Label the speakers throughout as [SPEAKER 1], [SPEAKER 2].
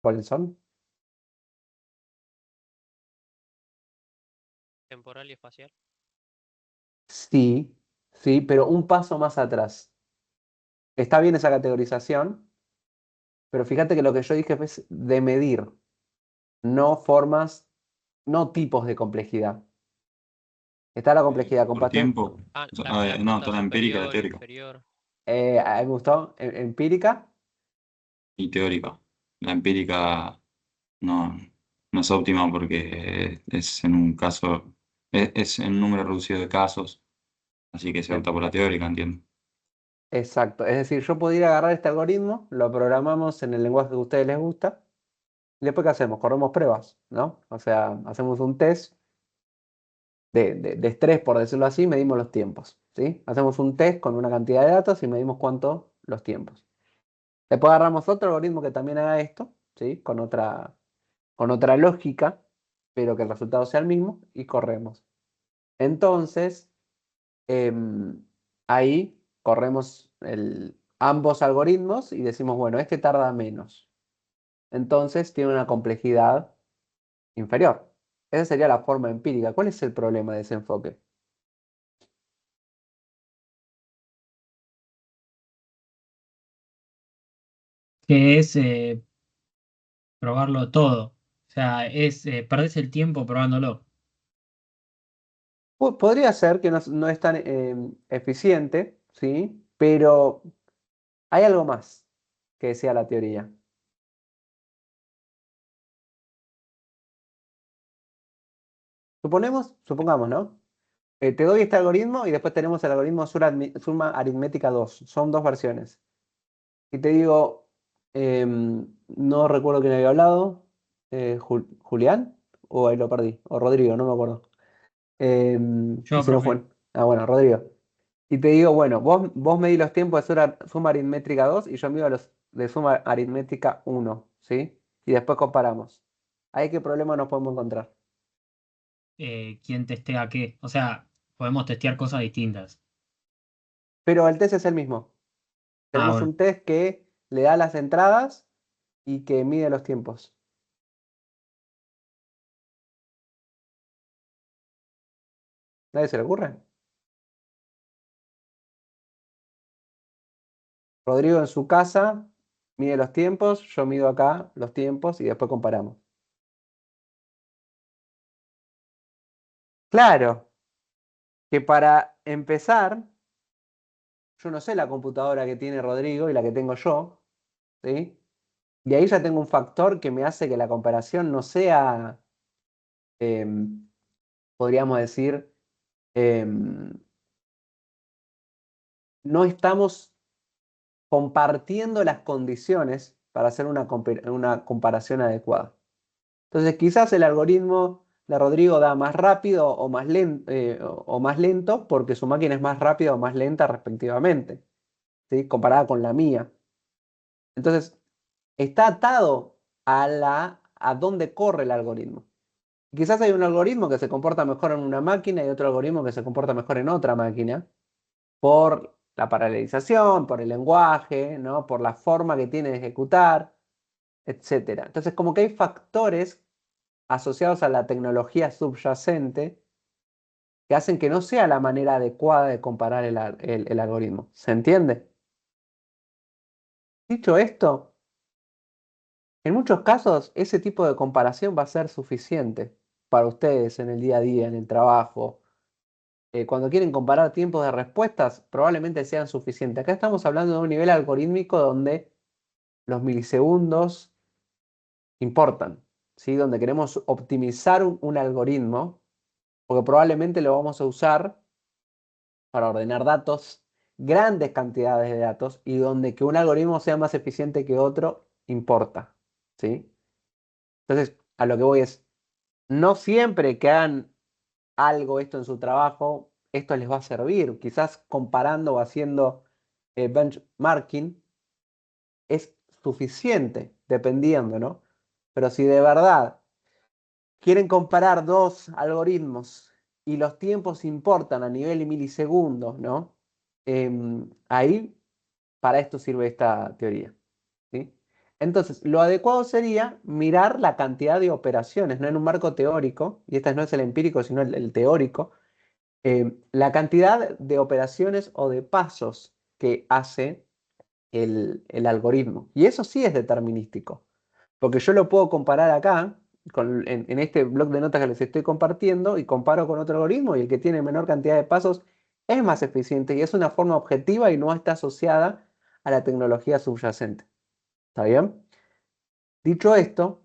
[SPEAKER 1] ¿Cuáles son?
[SPEAKER 2] Temporal y espacial.
[SPEAKER 1] Sí, sí, pero un paso más atrás. Está bien esa categorización, pero fíjate que lo que yo dije es de medir, no formas, no tipos de complejidad. Está la complejidad
[SPEAKER 3] Por
[SPEAKER 1] compatible.
[SPEAKER 3] tiempo.
[SPEAKER 2] Ah,
[SPEAKER 3] O sea,
[SPEAKER 2] la
[SPEAKER 3] no,
[SPEAKER 2] cuota
[SPEAKER 3] está la empírica y la
[SPEAKER 2] superior,
[SPEAKER 3] teórica.
[SPEAKER 2] inferior.
[SPEAKER 1] A mí me gustó, empírica.
[SPEAKER 3] Y teórica. La empírica no, no es óptima porque es en un caso, es en un número reducido de casos, así que se
[SPEAKER 1] Bien,
[SPEAKER 3] opta por la teórica, entiendo.
[SPEAKER 1] exacto. Es decir, yo podría agarrar este algoritmo, lo programamos en el lenguaje que a ustedes les gusta, y después ¿qué hacemos? Corremos pruebas, ¿no? O sea, hacemos un test de estrés, por decirlo así, medimos los tiempos, ¿sí? Hacemos un test con una cantidad de datos y medimos cuánto los tiempos. Después agarramos otro algoritmo que también haga esto, ¿sí? Con otra lógica, pero que el resultado sea el mismo, y corremos. Entonces, em, ahí corremos ambos algoritmos y decimos, bueno, este tarda menos. Entonces tiene una complejidad inferior. Esa sería la forma empírica. ¿Cuál es el problema de ese enfoque?
[SPEAKER 4] Que es probarlo todo. O sea, perdés el tiempo probándolo.
[SPEAKER 1] Podría ser que no es tan eficiente, ¿sí? Pero hay algo más que decía la teoría. Supongamos, ¿no? Te doy este algoritmo y después tenemos el algoritmo suma aritmética 2. Son dos versiones. Y te digo, no recuerdo quién había hablado, Julián, o ahí lo perdí, o Rodrigo, no me acuerdo. Y
[SPEAKER 4] Yo,
[SPEAKER 1] si no
[SPEAKER 4] profe.
[SPEAKER 1] fue, bueno, Rodrigo. Y te digo, bueno, vos medís los tiempos de suma aritmética 2 y yo mido los de suma aritmética 1, ¿sí? Y después comparamos. ¿Ahí qué problema nos podemos encontrar?
[SPEAKER 4] ¿Quién testea qué? O sea, podemos testear cosas distintas.
[SPEAKER 1] Pero el test es el mismo.
[SPEAKER 4] Ah,
[SPEAKER 1] Tenemos
[SPEAKER 4] bueno.
[SPEAKER 1] un test que le da las entradas y que mide los tiempos. ¿Nadie se le ocurre? Rodrigo en su casa mide los tiempos, yo mido acá los tiempos y después comparamos. Claro, que para empezar, yo no sé la computadora que tiene Rodrigo y la que tengo yo, ¿sí? Y ahí ya tengo un factor que me hace que la comparación no sea, em, podríamos decir, em, no estamos compartiendo las condiciones para hacer una comparación adecuada. Entonces, quizás el algoritmo de Rodrigo da más rápido o más lento porque su máquina es más rápida o más lenta respectivamente, ¿sí? Comparada con la mía. Entonces, está atado a dónde corre el algoritmo. Quizás hay un algoritmo que se comporta mejor en una máquina y otro algoritmo que se comporta mejor en otra máquina por la paralelización, por el lenguaje, ¿no? Por la forma que tiene de ejecutar, etcétera. Entonces, como que hay factores asociados a la tecnología subyacente que hacen que no sea la manera adecuada de comparar el algoritmo. ¿Se entiende? Dicho esto, en muchos casos ese tipo de comparación va a ser suficiente para ustedes en el día a día, en el trabajo. Cuando quieren comparar tiempos de respuestas, probablemente sean suficientes. Acá estamos hablando de un nivel algorítmico donde los milisegundos importan, ¿sí? Donde queremos optimizar un algoritmo, porque probablemente lo vamos a usar para ordenar datos, grandes cantidades de datos, y donde que un algoritmo sea más eficiente que otro importa, ¿sí? Entonces, a lo que voy es, no siempre que hagan algo esto en su trabajo, esto les va a servir. Quizás comparando o haciendo benchmarking es suficiente, dependiendo, ¿no? Pero si de verdad quieren comparar dos algoritmos y los tiempos importan a nivel de milisegundos, ¿no? Ahí para esto sirve esta teoría, ¿sí? Entonces, lo adecuado sería mirar la cantidad de operaciones, no en un marco teórico, y este no es el empírico, sino el teórico, la cantidad de operaciones o de pasos que hace el algoritmo. Y eso sí es determinístico, porque yo lo puedo comparar acá, en este bloc de notas que les estoy compartiendo, y comparo con otro algoritmo, y el que tiene menor cantidad de pasos es más eficiente y es una forma objetiva y no está asociada a la tecnología subyacente. ¿Está bien? Dicho esto,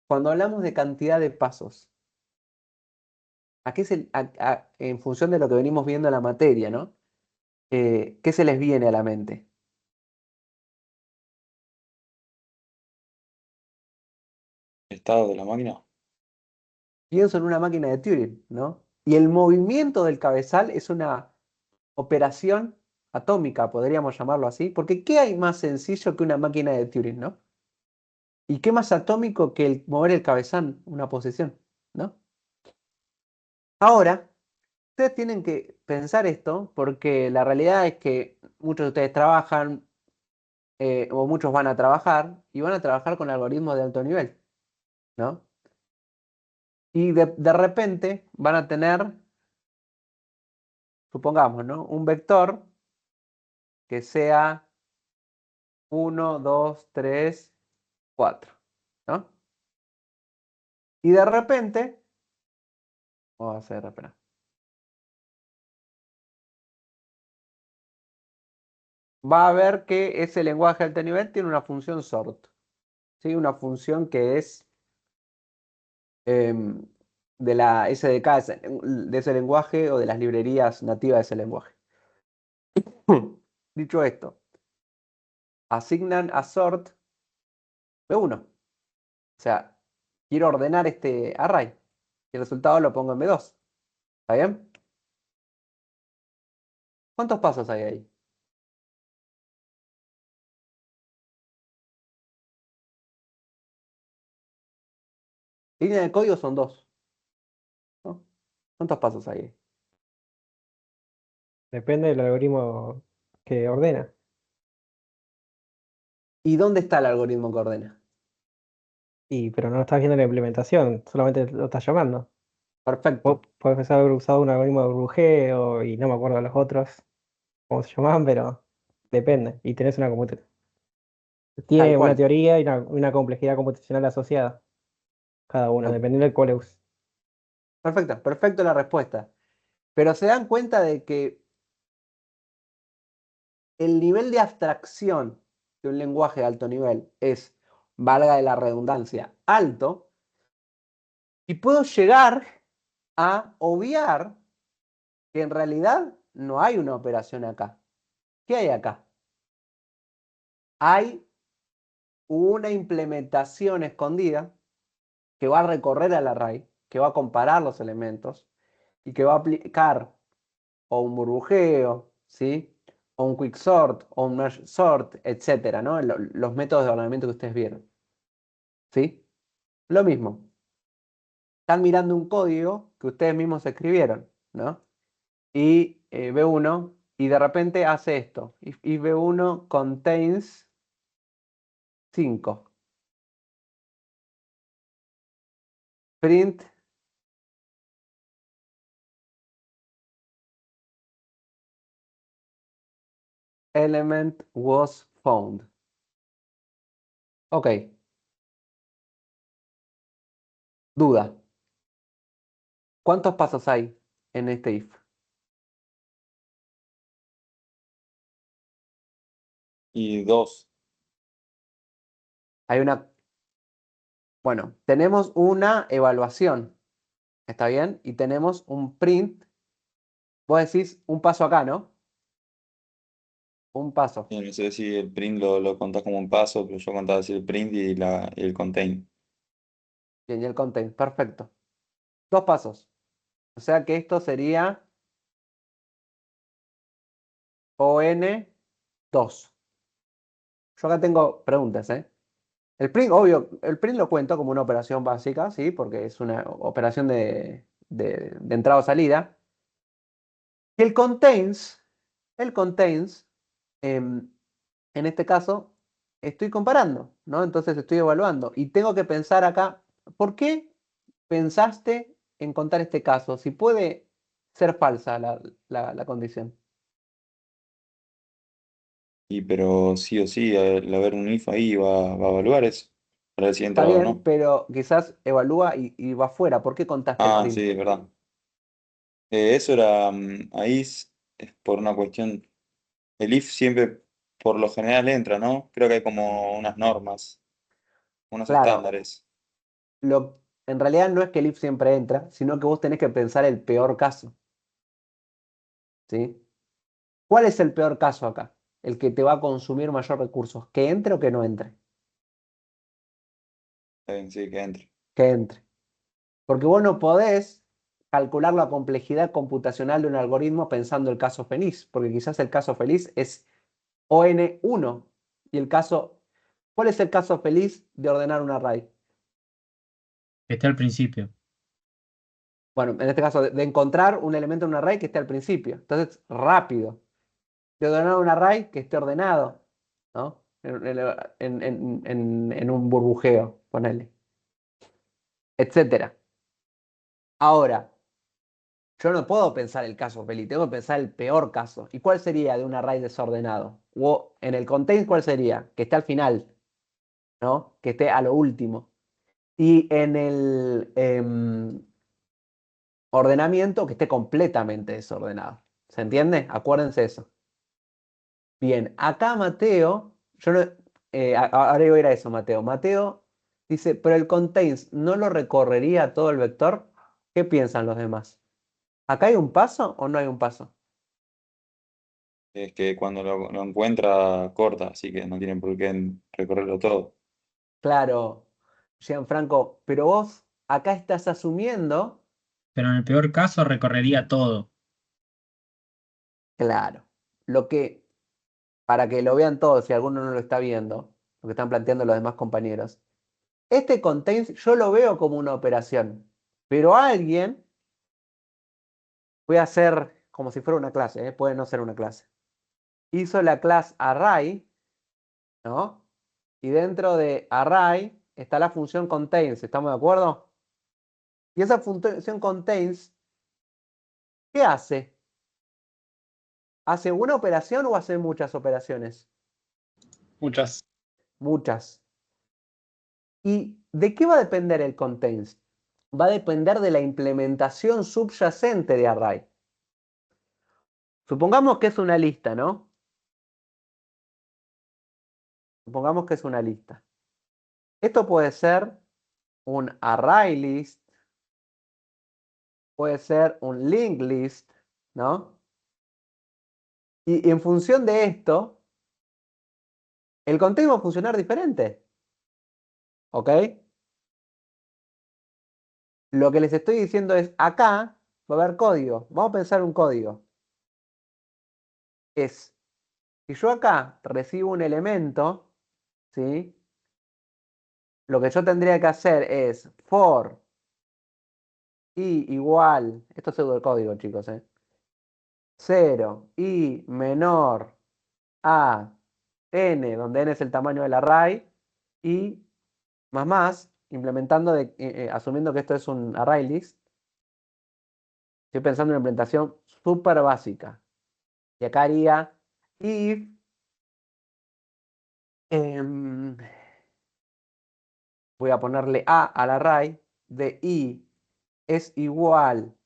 [SPEAKER 1] cuando hablamos de cantidad de pasos, ¿a qué en función de lo que venimos viendo en la materia, ¿no? ¿Qué se les viene a la mente?
[SPEAKER 3] Estado de la máquina.
[SPEAKER 1] Pienso en una máquina de Turing, ¿no? Y el movimiento del cabezal es una operación atómica, podríamos llamarlo así, porque ¿qué hay más sencillo que una máquina de Turing, ¿no? ¿Y qué más atómico que el mover el cabezal, una posición, ¿no? Ahora, ustedes tienen que pensar esto porque la realidad es que muchos de ustedes trabajan o muchos van a trabajar y van a trabajar con algoritmos de alto nivel, ¿no? Y de repente van a tener, supongamos, ¿no? Un vector que sea 1, 2, 3, 4, ¿no? Y de repente, vamos a hacer, espera. Va a ver que ese lenguaje de alto nivel tiene una función sort, ¿sí? Una función que es em, de la SDK de ese lenguaje o de las librerías nativas de ese lenguaje. Dicho esto, asignan a sort B1. O sea, quiero ordenar este array. Y el resultado lo pongo en B2. ¿Está bien? ¿Cuántos pasos hay ahí? Línea de código son 2, ¿no? ¿Cuántos pasos hay ahí?
[SPEAKER 2] Depende del algoritmo que ordena.
[SPEAKER 1] ¿Y dónde está el algoritmo que ordena?
[SPEAKER 2] Pero no estás viendo la implementación, solamente lo estás llamando. Vos
[SPEAKER 1] Perfecto.
[SPEAKER 2] podés haber usado un algoritmo de brujeo y no me acuerdo los otros, cómo se llamaban, pero depende. Y tenés una computación.
[SPEAKER 1] Tal
[SPEAKER 2] Tiene una
[SPEAKER 1] cual.
[SPEAKER 2] teoría y una complejidad computacional asociada, cada uno,
[SPEAKER 1] Ok.
[SPEAKER 2] dependiendo del cual uses.
[SPEAKER 1] Perfecto, perfecto la respuesta. Pero se dan cuenta de que el nivel de abstracción de un lenguaje de alto nivel es, valga de la redundancia, alto, y puedo llegar a obviar que en realidad no hay una operación acá. ¿Qué hay acá? Hay una implementación escondida que va a recorrer al array, que va a comparar los elementos y que va a aplicar o un burbujeo, ¿sí? O un quicksort, o un merge sort, etcétera, ¿no? Los métodos de ordenamiento que ustedes vieron, ¿sí? Lo mismo. Están mirando un código que ustedes mismos escribieron, ¿no? Y B1, y de repente hace esto. Y B1 contains 5. Print element was found. Ok, duda. ¿Cuántos pasos hay en este if?
[SPEAKER 3] Y dos.
[SPEAKER 1] Hay una, bueno, tenemos una evaluación, ¿está bien? Y tenemos un print. Vos decís un paso acá, ¿no? Un paso.
[SPEAKER 3] Y no sé si el print lo contás como un paso, pero yo contaba así el print y el contain.
[SPEAKER 1] Bien, y el content, perfecto. Dos pasos. O sea que esto sería ON2. Yo acá tengo preguntas, ¿eh? El print, obvio, el print lo cuento como una operación básica, ¿sí? Porque es una operación de entrada o salida. Y el contains, en este caso, estoy comparando, ¿no? Entonces estoy evaluando y tengo que pensar acá, ¿por qué pensaste en contar este caso? Si puede ser falsa la condición.
[SPEAKER 3] Pero sí o sí, al haber un if ahí va a evaluar eso, para ver si
[SPEAKER 1] Está
[SPEAKER 3] entra o
[SPEAKER 1] bien,
[SPEAKER 3] no.
[SPEAKER 1] pero quizás evalúa y va fuera. ¿Por qué contaste el
[SPEAKER 3] Ah,
[SPEAKER 1] print?
[SPEAKER 3] sí, es verdad. Eso era, ahí es por una cuestión, el if siempre por lo general entra, ¿no? Creo que hay como unas normas, unos
[SPEAKER 1] Claro,
[SPEAKER 3] estándares.
[SPEAKER 1] en realidad no es que el if siempre entra, sino que vos tenés que pensar el peor caso, ¿sí? ¿Cuál es el peor caso acá? El que te va a consumir mayor recursos. ¿Que entre o que no entre?
[SPEAKER 3] Está bien, sí, que entre.
[SPEAKER 1] Que entre. Porque vos no podés calcular la complejidad computacional de un algoritmo pensando el caso feliz, porque quizás el caso feliz es ON1 y el caso, ¿cuál es el caso feliz de ordenar un array?
[SPEAKER 4] Que esté al principio.
[SPEAKER 1] Bueno, en este caso, de encontrar un elemento en un array que esté al principio. Entonces, rápido. De ordenar un array que esté ordenado, ¿no? En un burbujeo, ponele, etcétera. Ahora, yo no puedo pensar el caso feliz, tengo que pensar el peor caso. ¿Y cuál sería de un array desordenado? O en el content, ¿cuál sería? Que esté al final, ¿no? Que esté a lo último. Y en el ordenamiento, que esté completamente desordenado. ¿Se entiende? Acuérdense eso. Bien, acá Mateo, yo no, ahora iba a ir a eso, Mateo. Mateo dice, pero el contains no lo recorrería todo el vector. ¿Qué piensan los demás? ¿Acá hay un paso o no hay un paso?
[SPEAKER 3] Es que cuando lo encuentra corta, así que no tienen por qué recorrerlo todo.
[SPEAKER 1] Claro, Gianfranco, pero vos acá estás asumiendo,
[SPEAKER 4] Pero en el peor caso recorrería todo.
[SPEAKER 1] claro, lo que, para que lo vean todos, si alguno no lo está viendo, lo que están planteando los demás compañeros, este contains yo lo veo como una operación, pero alguien, voy a hacer como si fuera una clase, puede no ser una clase, hizo la clase array, ¿no? Y dentro de array está la función contains, ¿estamos de acuerdo? Y esa función contains, ¿qué hace? ¿Hace una operación o hace muchas operaciones?
[SPEAKER 5] Muchas.
[SPEAKER 1] Muchas. ¿Y de qué va a depender el contains? Va a depender de la implementación subyacente de array. Supongamos que es una lista, ¿no? Supongamos que es una lista. Esto puede ser un array list, puede ser un linked list, ¿no? Y en función de esto, el contains va a funcionar diferente. ¿Ok? Lo que les estoy diciendo es, acá va a haber código. Vamos a pensar un código. Es, si yo acá recibo un elemento, ¿sí? Lo que yo tendría que hacer es for i igual, esto es pseudocódigo, chicos, 0 i menor a n, donde n es el tamaño del array, y implementando asumiendo que esto es un array list, estoy pensando en una implementación súper básica. Y acá haría if voy a ponerle a al array de i es igual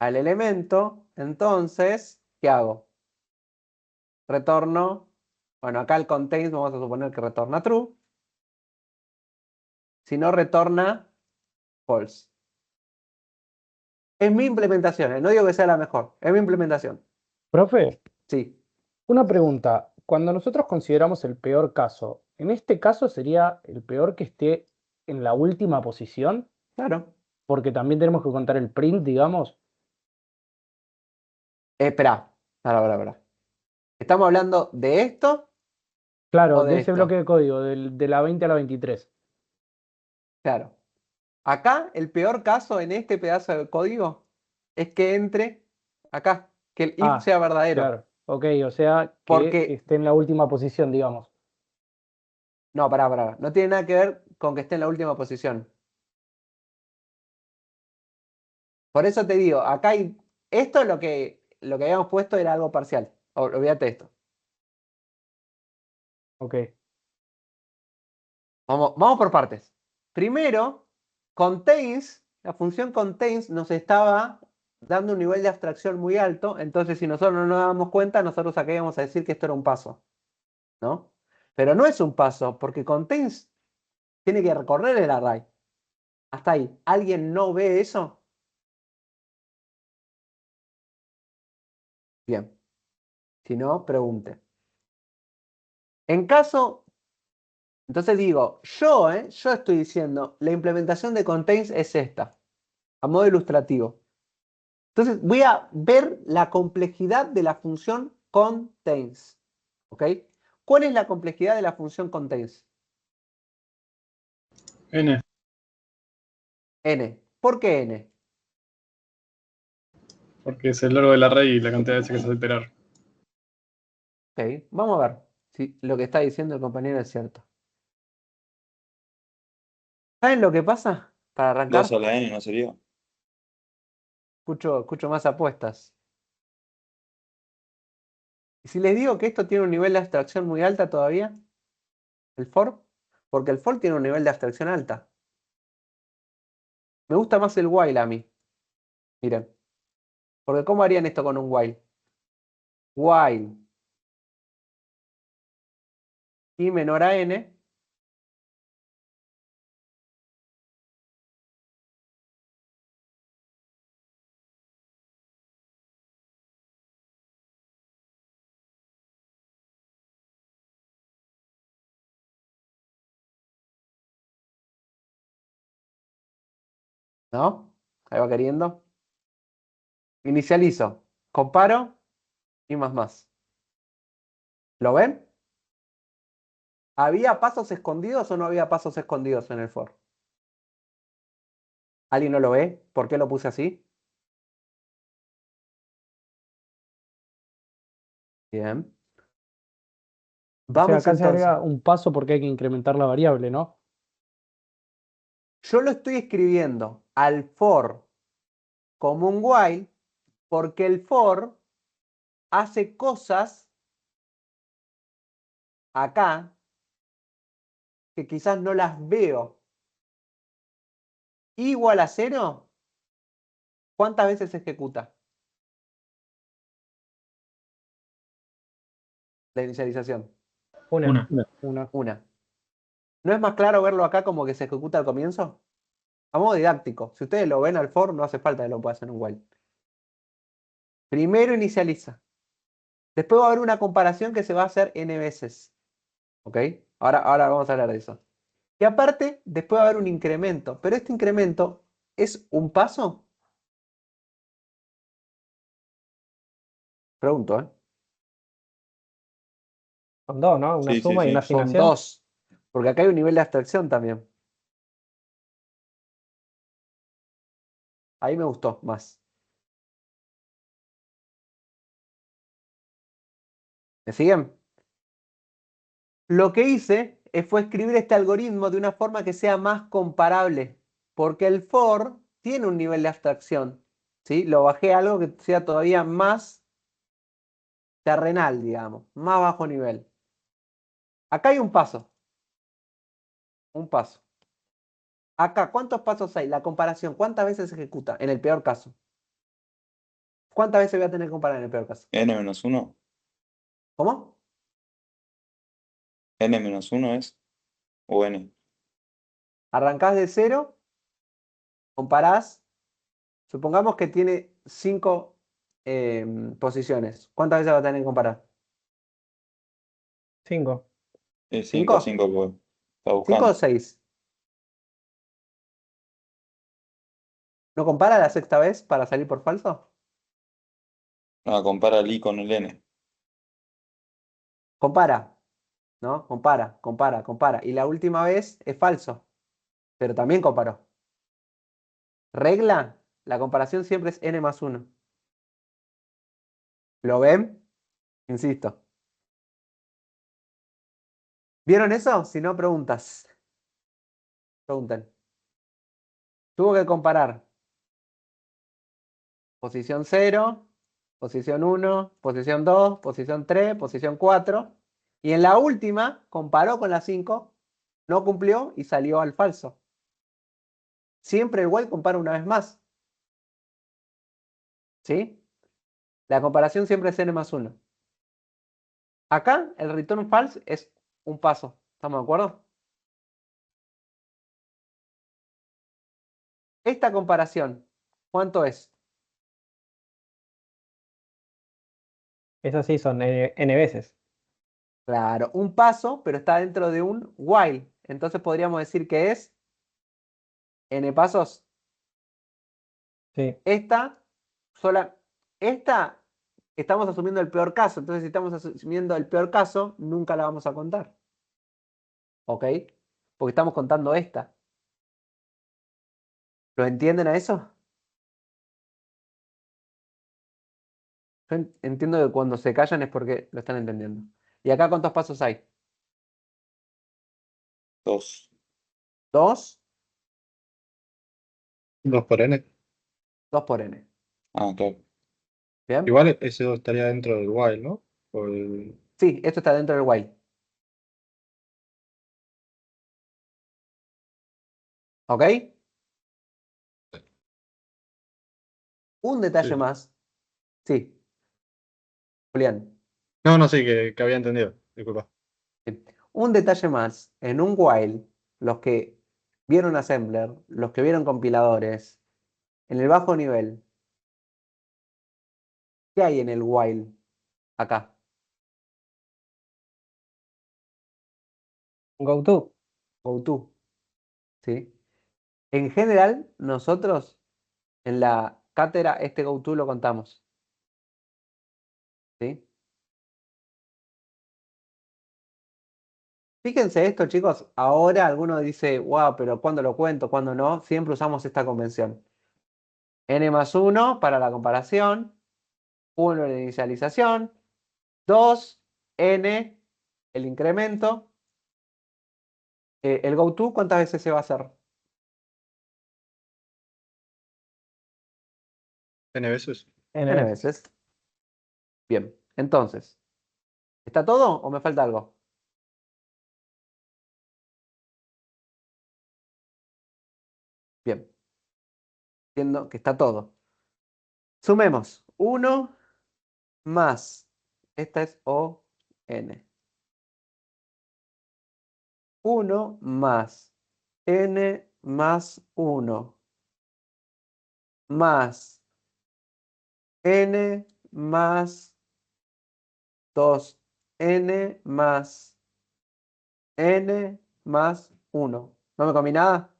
[SPEAKER 1] al elemento, entonces, ¿qué hago? Retorno, bueno, acá el contains vamos a suponer que retorna true, si no retorna false. Es mi implementación, no digo que sea la mejor, es mi implementación.
[SPEAKER 2] Profe,
[SPEAKER 1] Sí,
[SPEAKER 2] una pregunta. Cuando nosotros consideramos el peor caso, ¿en este caso sería el peor que esté en la última posición?
[SPEAKER 1] claro.
[SPEAKER 2] Porque también tenemos que contar el print, digamos.
[SPEAKER 1] Espera, para. ¿Estamos hablando de esto
[SPEAKER 2] Claro,
[SPEAKER 1] o
[SPEAKER 2] de
[SPEAKER 1] de
[SPEAKER 2] ese bloque
[SPEAKER 1] esto?
[SPEAKER 2] de código, de la 20 a la 23.
[SPEAKER 1] Claro. Acá el peor caso en este pedazo de código es que entre acá, que el if
[SPEAKER 2] Ah,
[SPEAKER 1] sea verdadero.
[SPEAKER 2] claro. Ok, o sea que
[SPEAKER 1] Porque,
[SPEAKER 2] esté en la última posición, digamos.
[SPEAKER 1] No, pará. No tiene nada que ver con que esté en la última posición. Por eso te digo, acá hay. Esto es lo que habíamos puesto era algo parcial. Olvídate de esto.
[SPEAKER 2] Ok.
[SPEAKER 1] Vamos por partes. Primero, contains, la función contains nos estaba dando un nivel de abstracción muy alto, entonces si nosotros no nos dábamos cuenta, nosotros acá íbamos a decir que esto era un paso, ¿no? Pero no es un paso, porque contains tiene que recorrer el array. Hasta ahí. ¿Alguien no ve eso? Bien. Si no, pregunte. En caso, entonces digo, yo estoy diciendo, la implementación de contains es esta, a modo ilustrativo. Entonces voy a ver la complejidad de la función contains. ¿Ok? ¿Cuál es la complejidad de la función contains?
[SPEAKER 5] N,
[SPEAKER 1] N. ¿Por qué N?
[SPEAKER 5] porque es el largo del array y la cantidad de veces que se hace iterar.
[SPEAKER 1] Ok, vamos a ver si lo que está diciendo el compañero es cierto. ¿Saben lo que pasa? Para
[SPEAKER 3] 2
[SPEAKER 1] arrancar,
[SPEAKER 3] a la n, ¿no sería?
[SPEAKER 1] escucho más apuestas. Y si les digo que esto tiene un nivel de abstracción muy alta todavía, el for, porque el for tiene un nivel de abstracción alta. Me gusta más el while a mí. Miren, porque ¿cómo harían esto con un while? While i menor a n. ¿No? Ahí va queriendo. Inicializo, comparo y más. ¿Lo ven? ¿Había pasos escondidos o no había pasos escondidos en el for? ¿Alguien no lo ve? ¿Por qué lo puse así? Bien.
[SPEAKER 2] O sea,
[SPEAKER 1] Vamos
[SPEAKER 2] acá se
[SPEAKER 1] entonces.
[SPEAKER 2] agrega un paso porque hay que incrementar la variable, ¿no?
[SPEAKER 1] Yo lo estoy escribiendo al for como un while porque el for hace cosas acá que quizás no las veo. Igual a 0, ¿cuántas veces se ejecuta la inicialización?
[SPEAKER 2] Una.
[SPEAKER 4] Una.
[SPEAKER 2] Una.
[SPEAKER 1] Una. ¿No es más claro verlo acá como que se ejecuta al comienzo? A modo didáctico. Si ustedes lo ven al for, no hace falta que lo puedan hacer en un while. Primero inicializa. Después va a haber una comparación que se va a hacer n veces. ¿Ok? Ahora vamos a hablar de eso. Y aparte, después va a haber un incremento. Pero este incremento es un paso. Pregunto, ¿eh?
[SPEAKER 2] Son dos, ¿no? Una
[SPEAKER 3] Sí, sí,
[SPEAKER 2] suma y una
[SPEAKER 3] sí.
[SPEAKER 1] Son
[SPEAKER 2] asignación.
[SPEAKER 1] dos. Porque acá hay un nivel de abstracción también. Ahí me gustó más. ¿Me siguen? Lo que hice fue escribir este algoritmo de una forma que sea más comparable. Porque el for tiene un nivel de abstracción. ¿Sí? Lo bajé a algo que sea todavía más terrenal, digamos. Más bajo nivel. Acá hay un paso. Un paso. Acá, ¿cuántos pasos hay? La comparación, ¿cuántas veces se ejecuta? En el peor caso. ¿Cuántas veces voy a tener que comparar en el peor caso?
[SPEAKER 3] N menos 1.
[SPEAKER 1] ¿Cómo?
[SPEAKER 3] N menos 1 es. O N.
[SPEAKER 1] Arrancás de cero, comparás. Supongamos que tiene 5 posiciones. ¿Cuántas veces va a tener que comparar?
[SPEAKER 2] 5.
[SPEAKER 3] Es 5,
[SPEAKER 1] ¿5?
[SPEAKER 3] 5, pues. Está
[SPEAKER 1] ¿5 o
[SPEAKER 3] buscando.
[SPEAKER 1] 6? ¿No compara la sexta vez para salir por falso?
[SPEAKER 3] No, compara el I con el N.
[SPEAKER 1] Compara, ¿no? Compara. Y la última vez es falso, pero también comparó. Regla, la comparación siempre es n más 1. ¿Lo ven? Insisto. ¿Vieron eso? Si no, preguntas. Pregunten. Tuvo que comparar posición 0, posición 1, posición 2, posición 3, posición 4. Y en la última comparó con la 5, no cumplió y salió al falso. Siempre el while compara una vez más. ¿Sí? La comparación siempre es n más 1. Acá el return false es un paso. ¿Estamos de acuerdo? Esta comparación, ¿cuánto es?
[SPEAKER 2] Eso sí, son n veces.
[SPEAKER 1] Claro, un paso, pero está dentro de un while. Entonces podríamos decir que es n pasos.
[SPEAKER 2] Sí.
[SPEAKER 1] Esta, esta, estamos asumiendo el peor caso. Entonces, si estamos asumiendo el peor caso, nunca la vamos a contar. ¿Ok? Porque estamos contando esta. ¿Lo entienden a eso? Yo entiendo que cuando se callan es porque lo están entendiendo. ¿Y acá cuántos pasos hay?
[SPEAKER 3] 2.
[SPEAKER 1] ¿Dos?
[SPEAKER 5] 2 por n.
[SPEAKER 1] 2 por n.
[SPEAKER 3] Ah, claro.
[SPEAKER 1] ¿Bien?
[SPEAKER 5] Igual ese 2 estaría dentro del while, ¿no? O el-
[SPEAKER 1] Sí, esto está dentro del while. ¿Ok? Un detalle
[SPEAKER 5] sí.
[SPEAKER 1] más. Sí, Julián.
[SPEAKER 5] No, no, sí, que había entendido. Disculpa.
[SPEAKER 1] Sí. Un detalle más. En un while, los que vieron assembler, los que vieron compiladores, en el bajo nivel, ¿qué hay en el while acá?
[SPEAKER 2] Go to.
[SPEAKER 1] GoTo. ¿Sí? En general, nosotros en la cátedra este GoTo lo contamos. ¿Sí? Fíjense esto, chicos. Ahora alguno dice, wow, pero ¿cuándo lo cuento? ¿Cuándo no? Siempre usamos esta convención. N más 1 para la comparación, 1 en la inicialización, 2 n el incremento. El GoTo, ¿cuántas veces se va a hacer?
[SPEAKER 5] N veces.
[SPEAKER 2] N
[SPEAKER 1] N
[SPEAKER 2] veces.
[SPEAKER 1] veces. Bien, entonces, ¿está todo o me falta algo? Bien, entiendo que está todo. Sumemos 1 más, esta es O n. 1 más n más 1 más n más 2n más n más 1. ¿No me comí nada?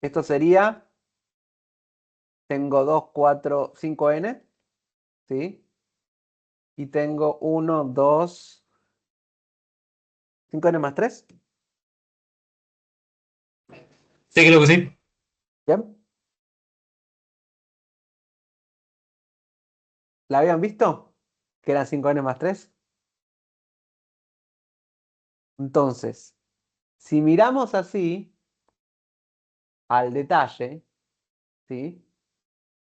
[SPEAKER 1] Esto sería, tengo 2, 4, 5n, ¿sí? Y tengo 1, 2, 5n más 3.
[SPEAKER 4] Sí, creo que sí.
[SPEAKER 1] ¿Bien? ¿La habían visto? Que eran 5n más 3. Entonces, si miramos así al detalle, ¿sí?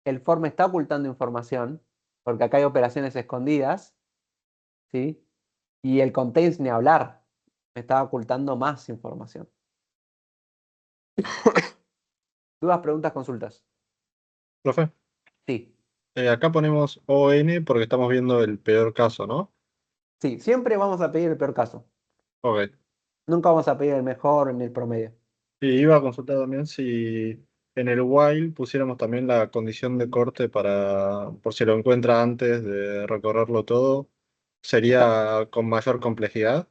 [SPEAKER 1] El for me está ocultando información, porque acá hay operaciones escondidas, ¿sí? Y el contains ni hablar, me está ocultando más información. ¿Dudas, preguntas, consultas?
[SPEAKER 5] Profe,
[SPEAKER 1] Sí,
[SPEAKER 5] acá ponemos ON porque estamos viendo el peor caso, ¿no?
[SPEAKER 1] sí, siempre vamos a pedir el peor caso.
[SPEAKER 5] Ok.
[SPEAKER 1] Nunca vamos a pedir el mejor ni el promedio.
[SPEAKER 5] Y iba a consultar también si en el while pusiéramos también la condición de corte para, por si lo encuentra antes de recorrerlo todo,
[SPEAKER 1] Está-
[SPEAKER 5] sería con mayor complejidad,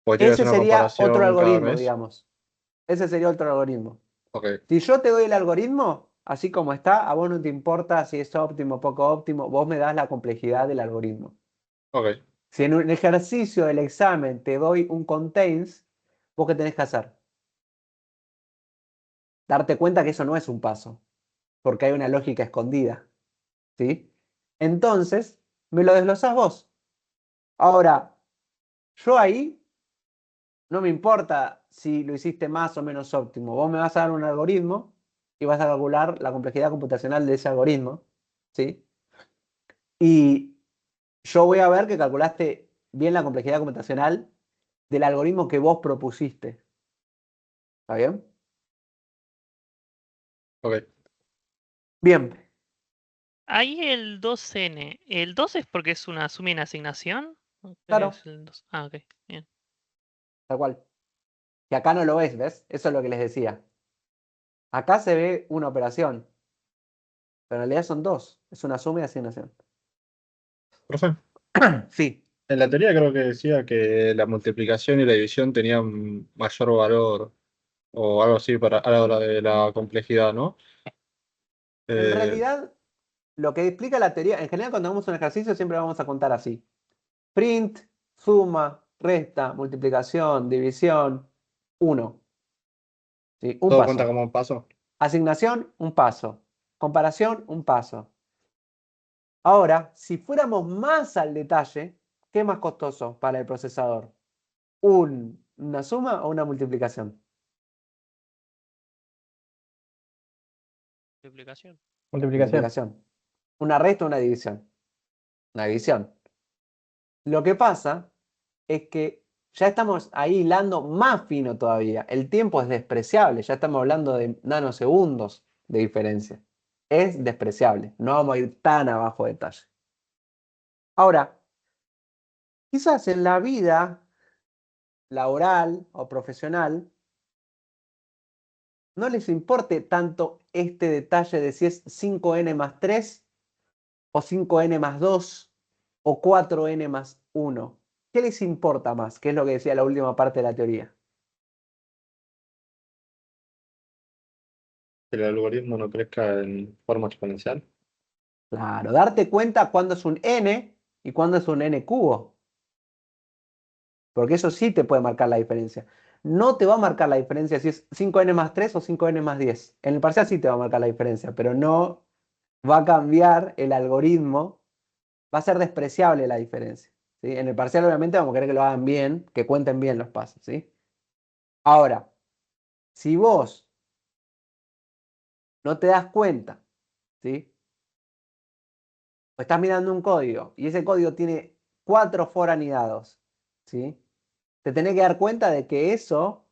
[SPEAKER 5] o tiene que
[SPEAKER 1] Ese
[SPEAKER 5] hacer una
[SPEAKER 1] sería otro
[SPEAKER 5] comparación cada
[SPEAKER 1] algoritmo,
[SPEAKER 5] mes.
[SPEAKER 1] digamos. Ese sería otro algoritmo.
[SPEAKER 5] Ok,
[SPEAKER 1] Si yo te doy el algoritmo, así como está, a vos no te importa si es óptimo o poco óptimo, vos me das la complejidad del algoritmo.
[SPEAKER 5] ok,
[SPEAKER 1] Si en un ejercicio del examen te doy un contains, ¿vos qué tenés que hacer? Darte cuenta que eso no es un paso, porque hay una lógica escondida, ¿sí? Entonces, me lo desglosás vos. Ahora, yo ahí no me importa si lo hiciste más o menos óptimo. Vos me vas a dar un algoritmo y vas a calcular la complejidad computacional de ese algoritmo, ¿sí? Y yo voy a ver que calculaste bien la complejidad computacional del algoritmo que vos propusiste. ¿Está bien?
[SPEAKER 5] Ok.
[SPEAKER 1] Bien,
[SPEAKER 6] Ahí el 2N. ¿El 2 es porque es una suma y una asignación? ¿O qué
[SPEAKER 1] claro,
[SPEAKER 6] es el 2? Ah, ok. Bien.
[SPEAKER 1] tal cual. Que acá no lo ves, ¿ves? Eso es lo que les decía. Acá se ve una operación, pero en realidad son dos. Es una suma y asignación.
[SPEAKER 5] Profe,
[SPEAKER 1] Sí,
[SPEAKER 5] en la teoría creo que decía que la multiplicación y la división tenían mayor valor o algo así para a la hora de la complejidad, ¿no?
[SPEAKER 1] en
[SPEAKER 5] Eh,
[SPEAKER 1] realidad lo que explica la teoría, en general cuando hagamos un ejercicio siempre vamos a contar así. Print, suma, resta, multiplicación, división, 1. ¿Sí? Un
[SPEAKER 5] Todo cuenta
[SPEAKER 1] paso.
[SPEAKER 5] como un paso.
[SPEAKER 1] Asignación, un paso. Comparación, un paso. Ahora, si fuéramos más al detalle, ¿qué es más costoso para el procesador? ¿Una suma o una multiplicación?
[SPEAKER 6] Multiplicación.
[SPEAKER 2] Multiplicación.
[SPEAKER 1] Multiplicación. Una resta o una división. Una división. Lo que pasa es que ya estamos ahí hilando más fino todavía. El tiempo es despreciable, ya estamos hablando de nanosegundos de diferencia. Es despreciable, no vamos a ir tan abajo de detalle. Ahora, quizás en la vida laboral o profesional no les importe tanto este detalle de si es 5n más 3 o 5n más 2 o 4n más 1. ¿Qué les importa más? ¿Qué es lo que decía la última parte de la teoría?
[SPEAKER 5] Que el algoritmo no crezca en forma exponencial.
[SPEAKER 1] Claro, darte cuenta cuándo es un n y cuándo es un n cubo. Porque eso sí te puede marcar la diferencia. No te va a marcar la diferencia si es 5n más 3 o 5n más 10. En el parcial sí te va a marcar la diferencia, pero no va a cambiar el algoritmo. Va a ser despreciable la diferencia. ¿Sí? En el parcial obviamente vamos a querer que lo hagan bien, que cuenten bien los pasos. ¿Sí? Ahora, si vos no te das cuenta, ¿sí? O estás mirando un código y ese código tiene 4 for anidados, ¿sí? Te tenés que dar cuenta de que eso,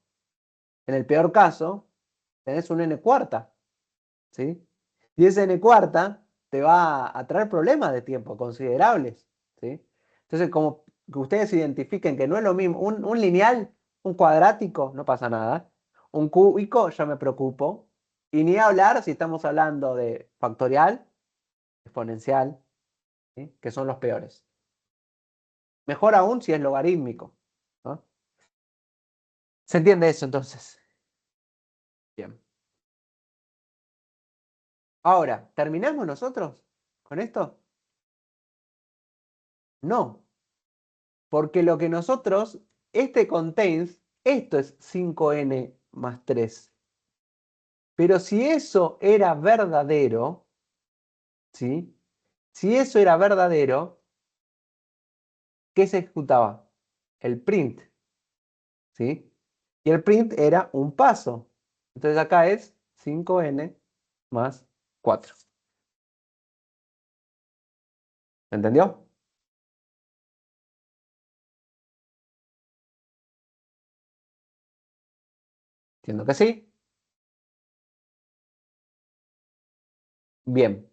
[SPEAKER 1] en el peor caso, tenés un n cuarta, ¿sí? Y ese n cuarta te va a traer problemas de tiempo considerables, ¿sí? Entonces, como que ustedes identifiquen que no es lo mismo, un lineal, un cuadrático, no pasa nada. Un cúbico, ya me preocupo. Y ni hablar si estamos hablando de factorial, exponencial, ¿sí? Que son los peores. Mejor aún si es logarítmico, ¿no? ¿Se entiende eso entonces? Bien. Ahora, ¿terminamos nosotros con esto? No, porque lo que nosotros, este contains, esto es 5n más 3. Pero si eso era verdadero, ¿sí? Si eso era verdadero, ¿qué se ejecutaba? El print, ¿sí? Y el print era un paso. Entonces acá es 5n más 4. ¿Entendió? Entiendo que sí. Bien.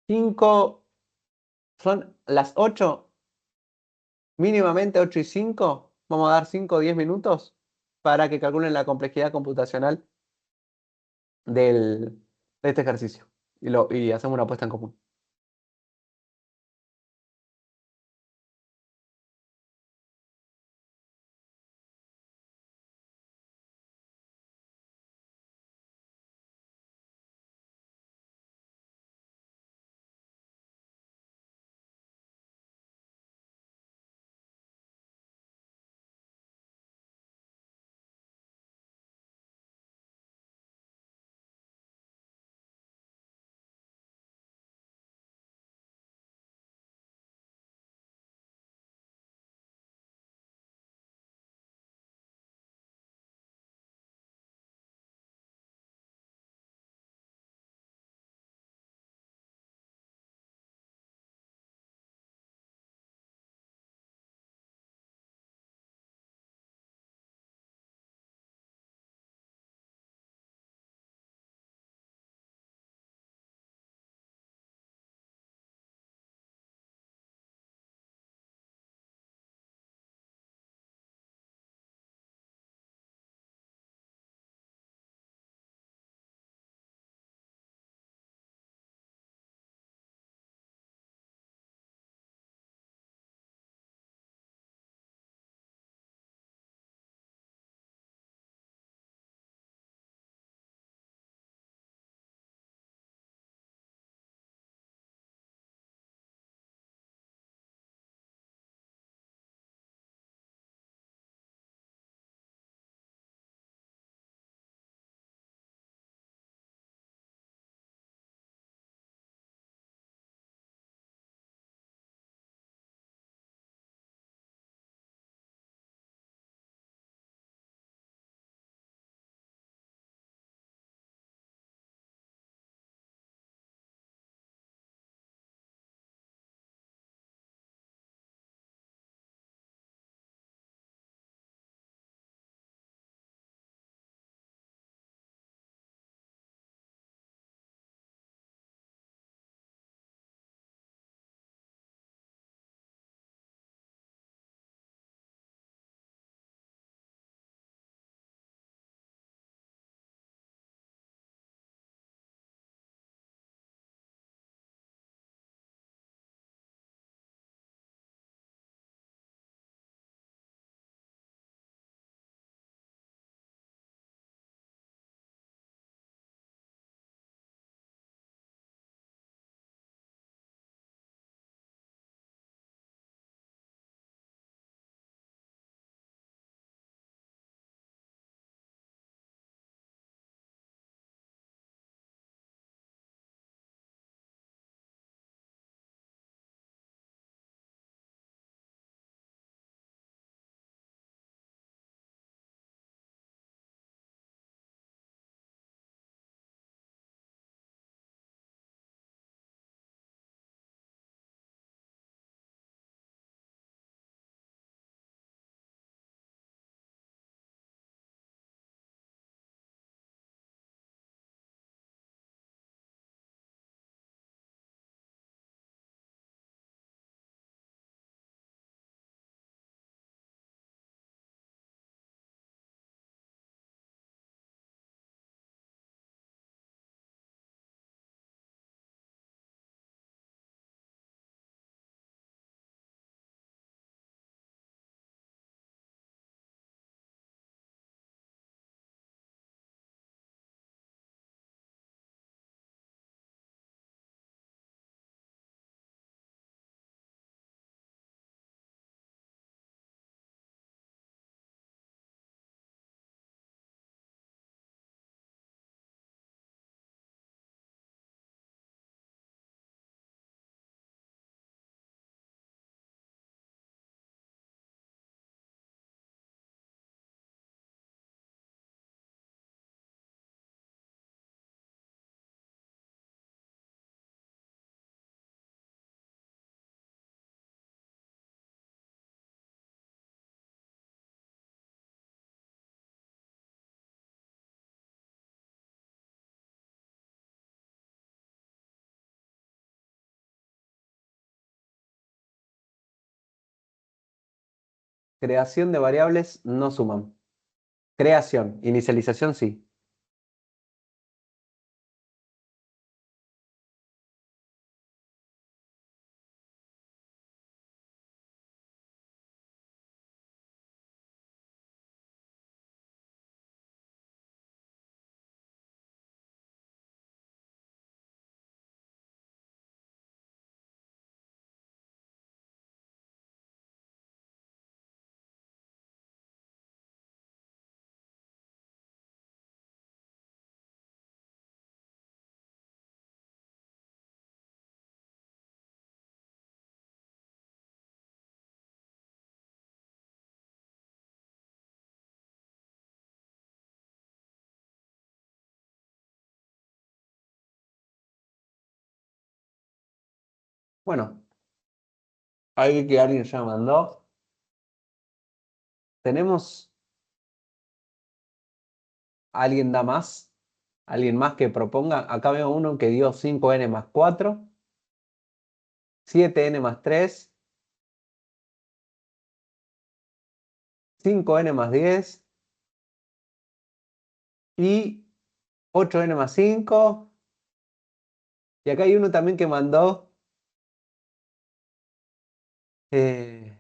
[SPEAKER 1] 5 son las 8, mínimamente 8 y 5. Vamos a dar 5 o 10 minutos para que calculen la complejidad computacional de este ejercicio. Y hacemos una apuesta en común. Creación de variables no suman. Creación, inicialización sí. Bueno, ahí que alguien ya mandó. Tenemos. ¿Alguien da más? ¿Alguien más que proponga? Acá veo uno que dio 5n más 4, 7n más 3, 5n más 10 y 8n más 5. Y acá hay uno también que mandó eh,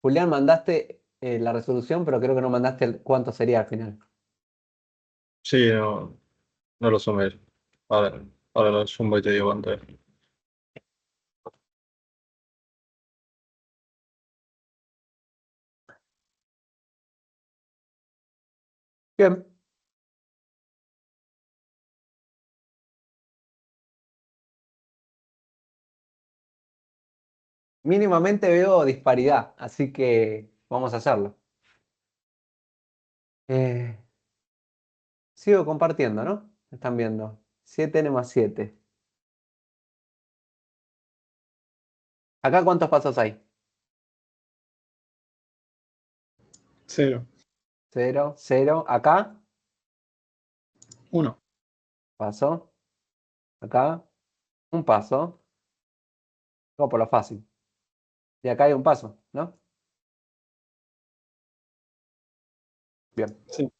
[SPEAKER 1] Julián, mandaste la resolución, pero creo que no mandaste cuánto sería al final.
[SPEAKER 5] Sí, no, no lo sumé. Ahora lo sumo y te digo cuánto es.
[SPEAKER 1] Bien. Mínimamente veo disparidad, así que vamos a hacerlo. Eh, Sigo compartiendo, ¿no? Están viendo. 7n más 7. ¿Acá cuántos pasos hay?
[SPEAKER 5] 0,
[SPEAKER 1] 0, 0. Acá,
[SPEAKER 5] 1.
[SPEAKER 1] paso. Acá, un paso. Vamos por lo fácil. Y acá hay un paso, ¿no? Bien.
[SPEAKER 5] Sí.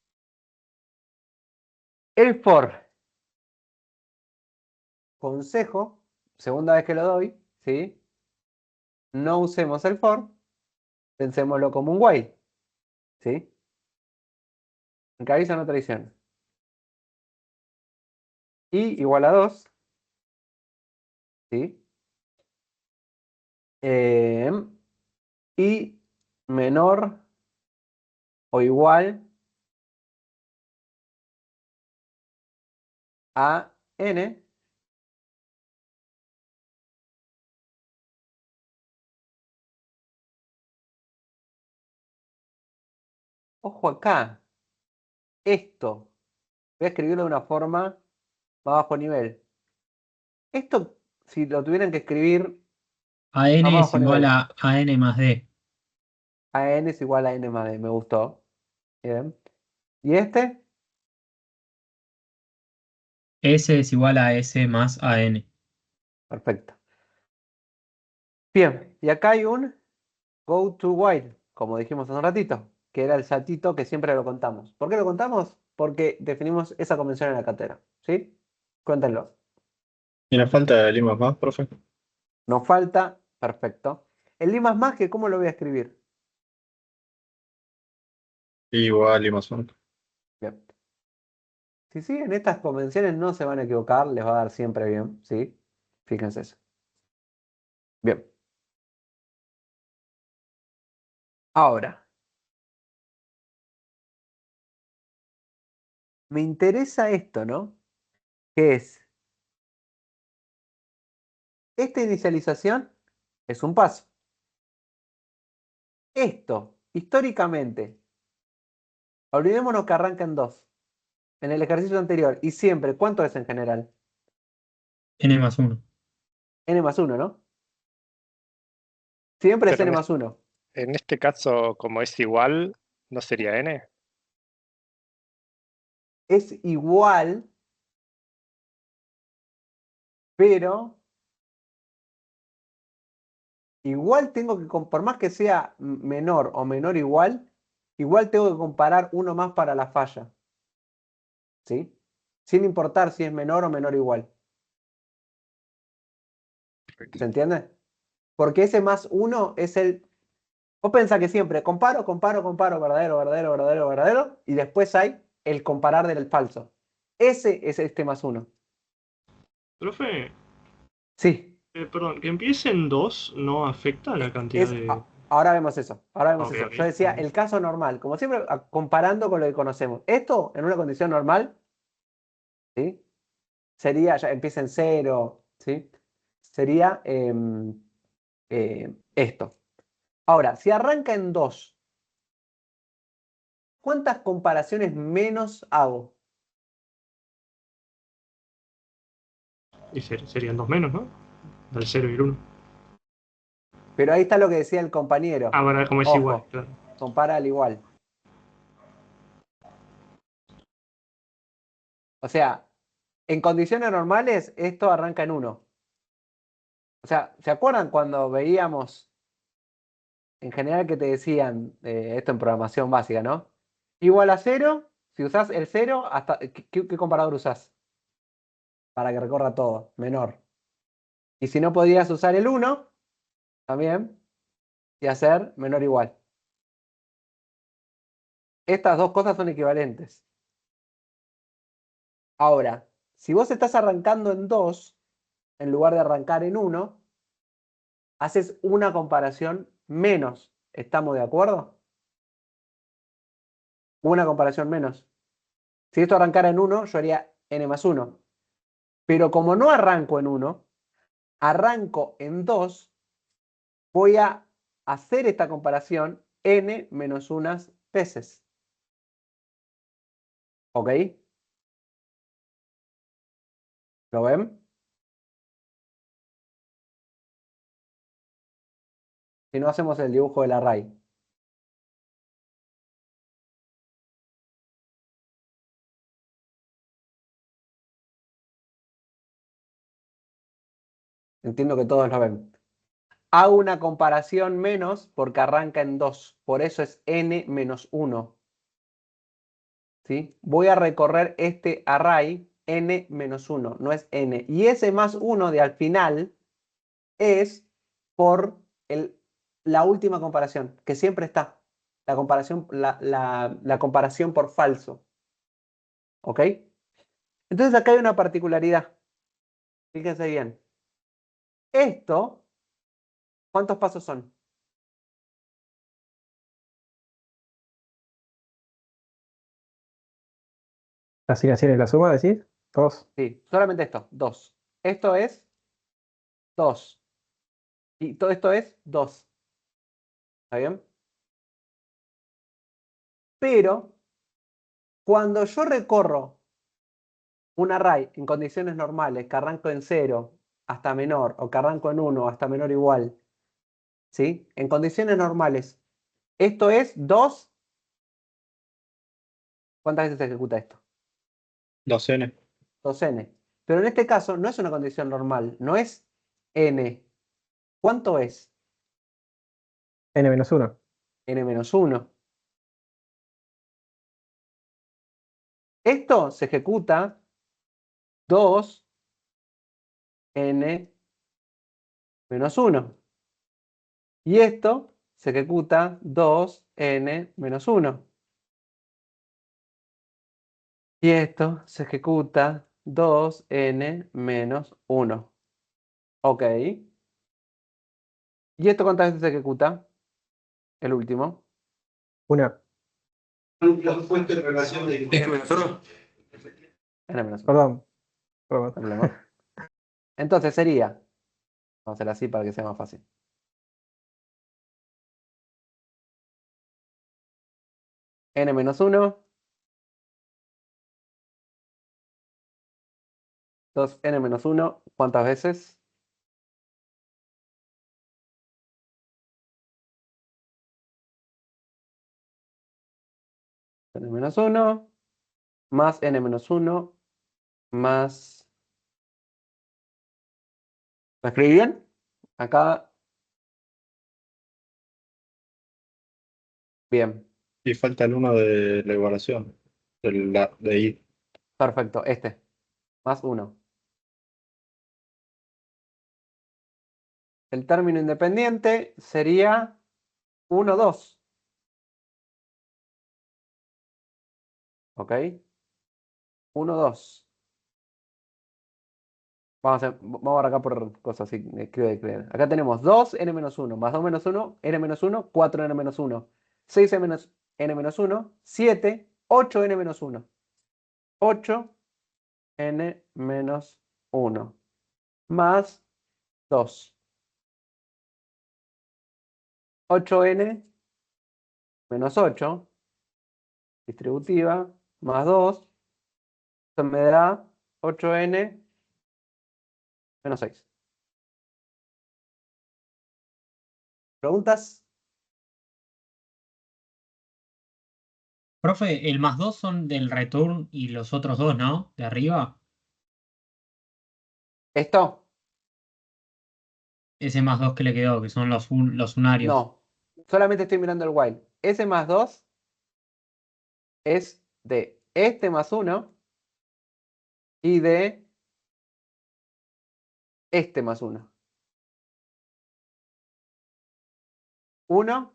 [SPEAKER 1] El for. Consejo, segunda vez que lo doy, ¿sí? No usemos el for, pensémoslo como un while, ¿sí? Que avisa no traiciona. Y igual a 2, ¿sí? Y menor o igual a n. Ojo acá, esto, voy a escribirlo de una forma más bajo nivel. Esto, si lo tuvieran que escribir
[SPEAKER 4] A
[SPEAKER 1] a
[SPEAKER 4] n
[SPEAKER 1] más
[SPEAKER 4] es
[SPEAKER 1] bajo
[SPEAKER 4] igual
[SPEAKER 1] nivel,
[SPEAKER 4] a n más d.
[SPEAKER 1] a n es igual a n más d, me gustó. Bien. ¿Y este?
[SPEAKER 4] S es igual a s más a n.
[SPEAKER 1] Perfecto. Bien, y acá hay un go to while, como dijimos hace un ratito, que era el saltito que siempre lo contamos. ¿Por qué lo contamos? Porque definimos esa convención en la cartera, ¿sí? Cuéntenlo.
[SPEAKER 5] ¿Y nos falta limas más, profe?
[SPEAKER 1] Nos falta, perfecto. El I más que, ¿cómo lo voy a escribir?
[SPEAKER 5] Igual limas 1.
[SPEAKER 1] Bien. Si siguen estas convenciones no se van a equivocar, les va a dar siempre bien, ¿sí? Fíjense eso. Bien. Ahora, me interesa esto, ¿no? Que es, esta inicialización es un paso. Esto, históricamente, olvidémonos que arranca en 2. En el ejercicio anterior, y siempre, ¿cuánto es en general?
[SPEAKER 4] n más 1.
[SPEAKER 1] N más 1, ¿no? Siempre es
[SPEAKER 7] Pero
[SPEAKER 1] N más 1.
[SPEAKER 7] en este caso, como es igual, ¿no sería n?
[SPEAKER 1] Es igual, pero igual tengo que, por más que sea menor o menor igual tengo que comparar uno más para la falla. ¿Sí? Sin importar si es menor o menor igual. ¿Se entiende? Porque ese más uno es el... Vos pensás que siempre comparo, verdadero, verdadero, verdadero, verdadero, y después hay el comparar del falso. Ese es este más uno.
[SPEAKER 8] Profe,
[SPEAKER 1] Sí.
[SPEAKER 8] perdón, que empiece en 2 no afecta la cantidad de...
[SPEAKER 1] Ahora vemos eso. Ahora vemos
[SPEAKER 8] Ok,
[SPEAKER 1] eso.
[SPEAKER 8] ok.
[SPEAKER 1] Yo decía el caso normal, como siempre, comparando con lo que conocemos. Esto, en una condición normal, ¿sí? Sería, ya empieza en 0, ¿sí? Sería esto. Ahora, si arranca en 2, ¿cuántas comparaciones menos hago?
[SPEAKER 8] Y serían 2 menos, ¿no? Del 0 y el 1.
[SPEAKER 1] Pero ahí está lo que decía el compañero.
[SPEAKER 8] Ah, bueno, como es igual,
[SPEAKER 1] Ojo,
[SPEAKER 8] claro.
[SPEAKER 1] compara al igual. O sea, en condiciones normales, esto arranca en 1. O sea, ¿se acuerdan cuando veíamos en general que te decían esto en programación básica, ¿no? Igual a 0, si usás el 0, hasta, ¿qué comparador usás? Para que recorra todo, menor. Y si no podías usar el 1, también, y hacer menor o igual. Estas dos cosas son equivalentes. Ahora, si vos estás arrancando en 2, en lugar de arrancar en 1, haces una comparación menos. ¿Estamos de acuerdo? Una comparación menos. Si esto arrancara en 1, yo haría n más 1. Pero como no arranco en 1, arranco en 2, voy a hacer esta comparación n menos unas veces. ¿Ok? ¿Lo ven? Si no, hacemos el dibujo del array. Entiendo que todos lo ven. Hago una comparación menos porque arranca en 2. Por eso es n menos 1. ¿Sí? Voy a recorrer este array n menos 1. No es n. Y ese más 1 de al final es por la última comparación, que siempre está. La comparación, la comparación por falso. ¿Ok? Entonces acá hay una particularidad. Fíjense bien. Esto, ¿cuántos pasos son?
[SPEAKER 2] ¿La asignación es la suma, decís? 2.
[SPEAKER 1] Sí, solamente esto, 2. Esto es 2. Y todo esto es 2. ¿Está bien? Pero cuando yo recorro un array en condiciones normales, que arranco en 0 hasta menor, o que arranco en 1 hasta menor o igual, ¿sí? En condiciones normales, esto es 2. ¿Cuántas veces se ejecuta esto?
[SPEAKER 5] 2n.
[SPEAKER 1] 2n. Pero en este caso no es una condición normal, no es n. ¿Cuánto es?
[SPEAKER 2] N menos 1.
[SPEAKER 1] N menos 1. Esto se ejecuta 2n menos 1. Y esto se ejecuta 2n menos 1. Y esto se ejecuta 2n menos 1. Ok. ¿Y esto cuántas veces se ejecuta? El último.
[SPEAKER 2] 1.
[SPEAKER 1] N menos 1.
[SPEAKER 2] Perdón.
[SPEAKER 1] Problema. Entonces sería, vamos a hacer así para que sea más fácil. N menos 1. 2n menos 1. ¿Cuántas veces? N menos 1 más n menos 1 más... ¿Lo escribí bien? Acá Bien,
[SPEAKER 5] Y falta el uno de la igualación, de I.
[SPEAKER 1] perfecto. Este, más 1. El término independiente sería 1, 2. ¿Ok? 1, 2. Vamos a arrancar por cosas así. Escribe. Acá tenemos 2n-1, más 2 menos 1, n-1, 4n-1, 6n-1, 7, 8n-1. 8n-1 más 2. 8n menos 8, distributiva, más 2. Esto me da 8n menos 6. ¿Preguntas?
[SPEAKER 4] Profe, el más 2 son del return y los otros dos, ¿no? De arriba.
[SPEAKER 1] ¿Esto?
[SPEAKER 4] Ese más 2 que le quedó, que son los unarios.
[SPEAKER 1] No. Solamente estoy mirando el while. Ese más 2 es de este más 1 y de este más 1. 1,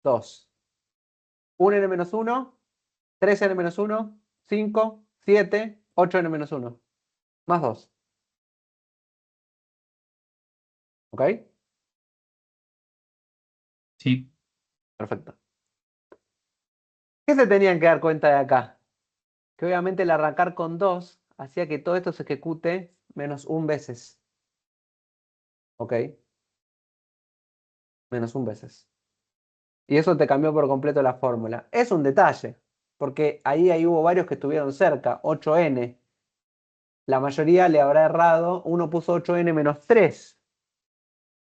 [SPEAKER 1] 2. 1n menos 1, 3n menos 1, 5, 7, 8n menos 1. Más 2. ¿Ok?
[SPEAKER 4] Sí.
[SPEAKER 1] Perfecto. ¿Qué se tenían que dar cuenta de acá? Que obviamente el arrancar con 2 hacía que todo esto se ejecute menos un veces. ¿Ok? Menos un veces. Y eso te cambió por completo la fórmula. Es un detalle, porque ahí hubo varios que estuvieron cerca, 8n. La mayoría le habrá errado, uno puso 8n menos 3.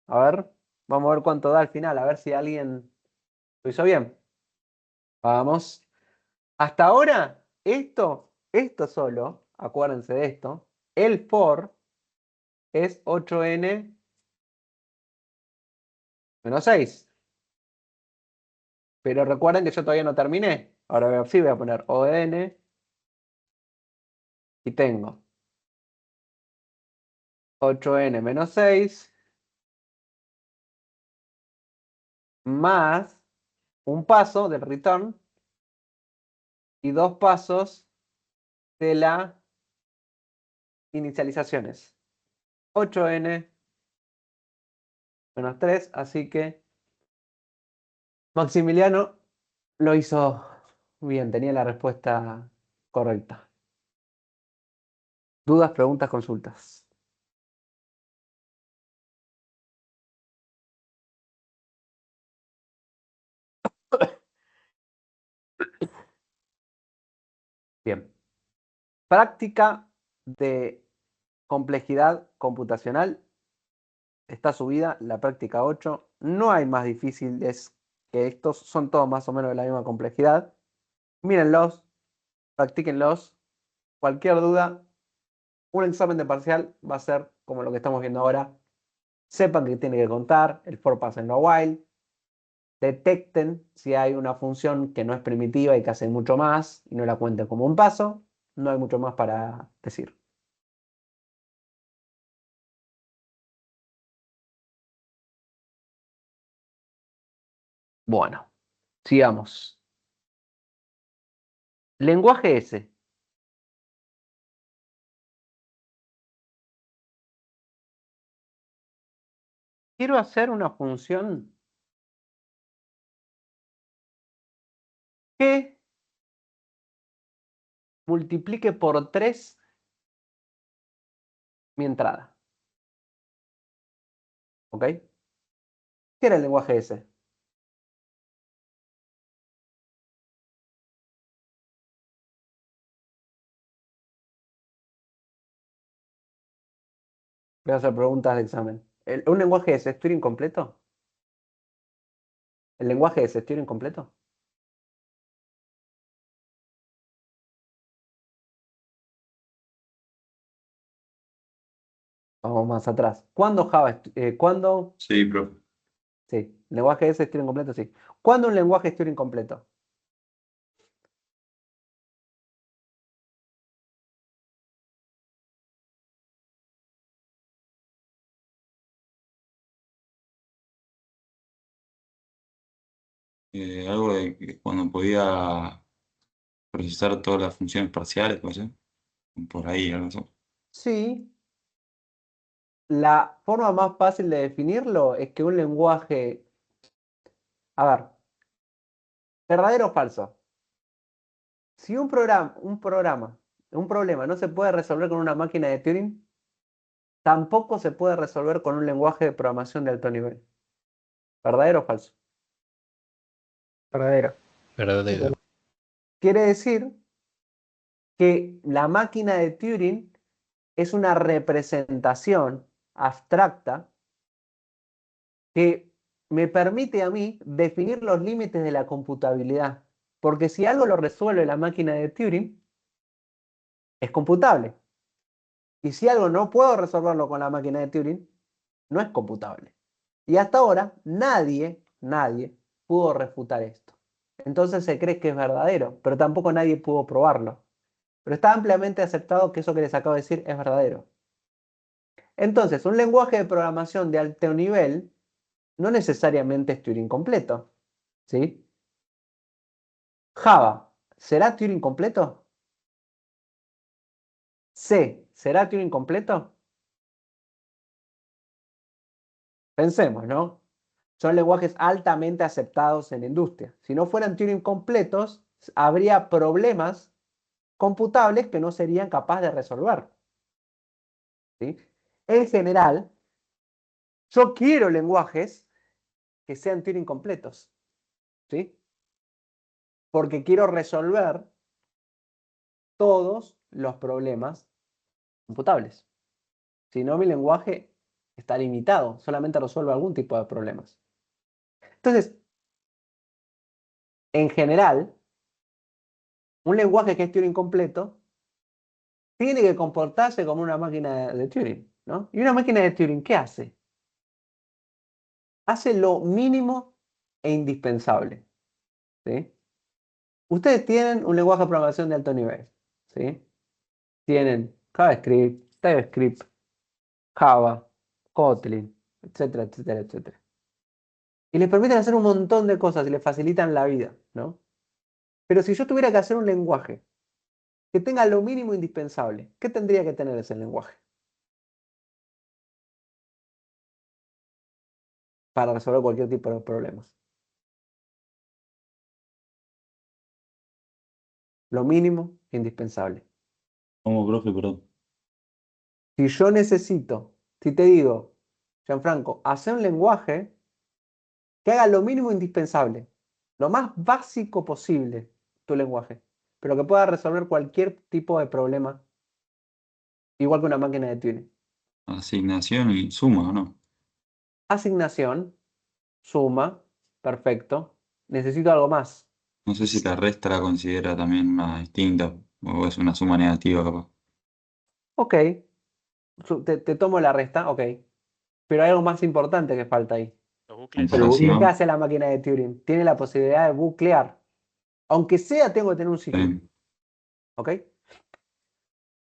[SPEAKER 1] A ver, vamos a ver cuánto da al final, a ver si alguien lo hizo bien. Vamos. Hasta ahora, esto solo, acuérdense de esto, el for es 8n menos 6. Pero recuerden que yo todavía no terminé. Ahora sí voy a poner on y tengo 8n menos 6 más un paso del return y 2 pasos de la inicializaciones. 8n menos 3, así que Maximiliano lo hizo bien, tenía la respuesta correcta. ¿Dudas, preguntas, consultas? Bien. Práctica de complejidad computacional está subida, la práctica 8. No hay más difíciles que estos, son todos más o menos de la misma complejidad. Mírenlos, practíquenlos. Cualquier duda, un examen de parcial va a ser como lo que estamos viendo ahora. Sepan que tiene que contar, el for pasa en lo while. Detecten si hay una función que no es primitiva y que hace mucho más y no la cuenten como un paso. No hay mucho más para decir. Bueno, sigamos. Lenguaje S. Quiero hacer una función que multiplique por 3 mi entrada. ¿Ok? ¿Qué era el lenguaje S? Voy a hacer preguntas de examen. ¿Un lenguaje S es Turing completo? ¿El lenguaje S es Turing completo? Vamos más atrás. ¿Cuándo Java? ¿Cuándo?
[SPEAKER 3] Sí, profe.
[SPEAKER 1] Sí. ¿El lenguaje S es Turing completo? Sí. ¿Cuándo un lenguaje es Turing completo?
[SPEAKER 3] Algo de que cuando podía procesar todas las funciones parciales, puede ser. Por ahí, algo así.
[SPEAKER 1] Sí. La forma más fácil de definirlo es que un lenguaje... A ver, ¿verdadero o falso? Si un problema no se puede resolver con una máquina de Turing, tampoco se puede resolver con un lenguaje de programación de alto nivel. ¿Verdadero o falso?
[SPEAKER 2] Verdadero.
[SPEAKER 9] Verdadero.
[SPEAKER 1] Quiere decir que la máquina de Turing es una representación abstracta que me permite a mí definir los límites de la computabilidad. Porque si algo lo resuelve la máquina de Turing, es computable. Y si algo no puedo resolverlo con la máquina de Turing, no es computable. Y hasta ahora nadie pudo refutar esto. Entonces se cree que es verdadero, pero tampoco nadie pudo probarlo. Pero está ampliamente aceptado que eso que les acabo de decir es verdadero. Entonces, un lenguaje de programación de alto nivel no necesariamente es Turing completo. ¿Sí? Java, ¿será Turing completo? C, ¿será Turing completo? Pensemos, ¿no? Son lenguajes altamente aceptados en la industria. Si no fueran Turing completos, habría problemas computables que no serían capaces de resolver. ¿Sí? En general, yo quiero lenguajes que sean Turing completos. ¿Sí? Porque quiero resolver todos los problemas computables. Si no, mi lenguaje está limitado, solamente resuelve algún tipo de problemas. Entonces, en general, un lenguaje que es Turing completo tiene que comportarse como una máquina de Turing, ¿no? ¿Y una máquina de Turing qué hace? Hace lo mínimo e indispensable, ¿sí? Ustedes tienen un lenguaje de programación de alto nivel, ¿sí? Tienen JavaScript, TypeScript, Java, Kotlin, etcétera, etcétera, etcétera. Y les permiten hacer un montón de cosas y les facilitan la vida, ¿no? Pero si yo tuviera que hacer un lenguaje que tenga lo mínimo indispensable, ¿qué tendría que tener ese lenguaje para resolver cualquier tipo de problemas? Lo mínimo indispensable.
[SPEAKER 3] ¿Cómo, profe? Perdón.
[SPEAKER 1] Si yo necesito, si te digo, Gianfranco, hacer un lenguaje que haga lo mínimo indispensable, lo más básico posible, tu lenguaje, pero que pueda resolver cualquier tipo de problema, igual que una máquina de Turing.
[SPEAKER 3] Asignación y suma, ¿o no?
[SPEAKER 1] Asignación, suma, perfecto. Necesito algo más.
[SPEAKER 3] No sé si la resta la considera también una distinta o es una suma negativa, capaz.
[SPEAKER 1] Ok, te tomo la resta, ok. Pero hay algo más importante que falta ahí.
[SPEAKER 6] Los
[SPEAKER 1] ¿Y
[SPEAKER 6] bucles.
[SPEAKER 1] qué
[SPEAKER 3] Comparación.
[SPEAKER 1] hace la máquina de Turing? Tiene la posibilidad de buclear. Aunque sea, tengo que tener un ciclo. ¿Ok?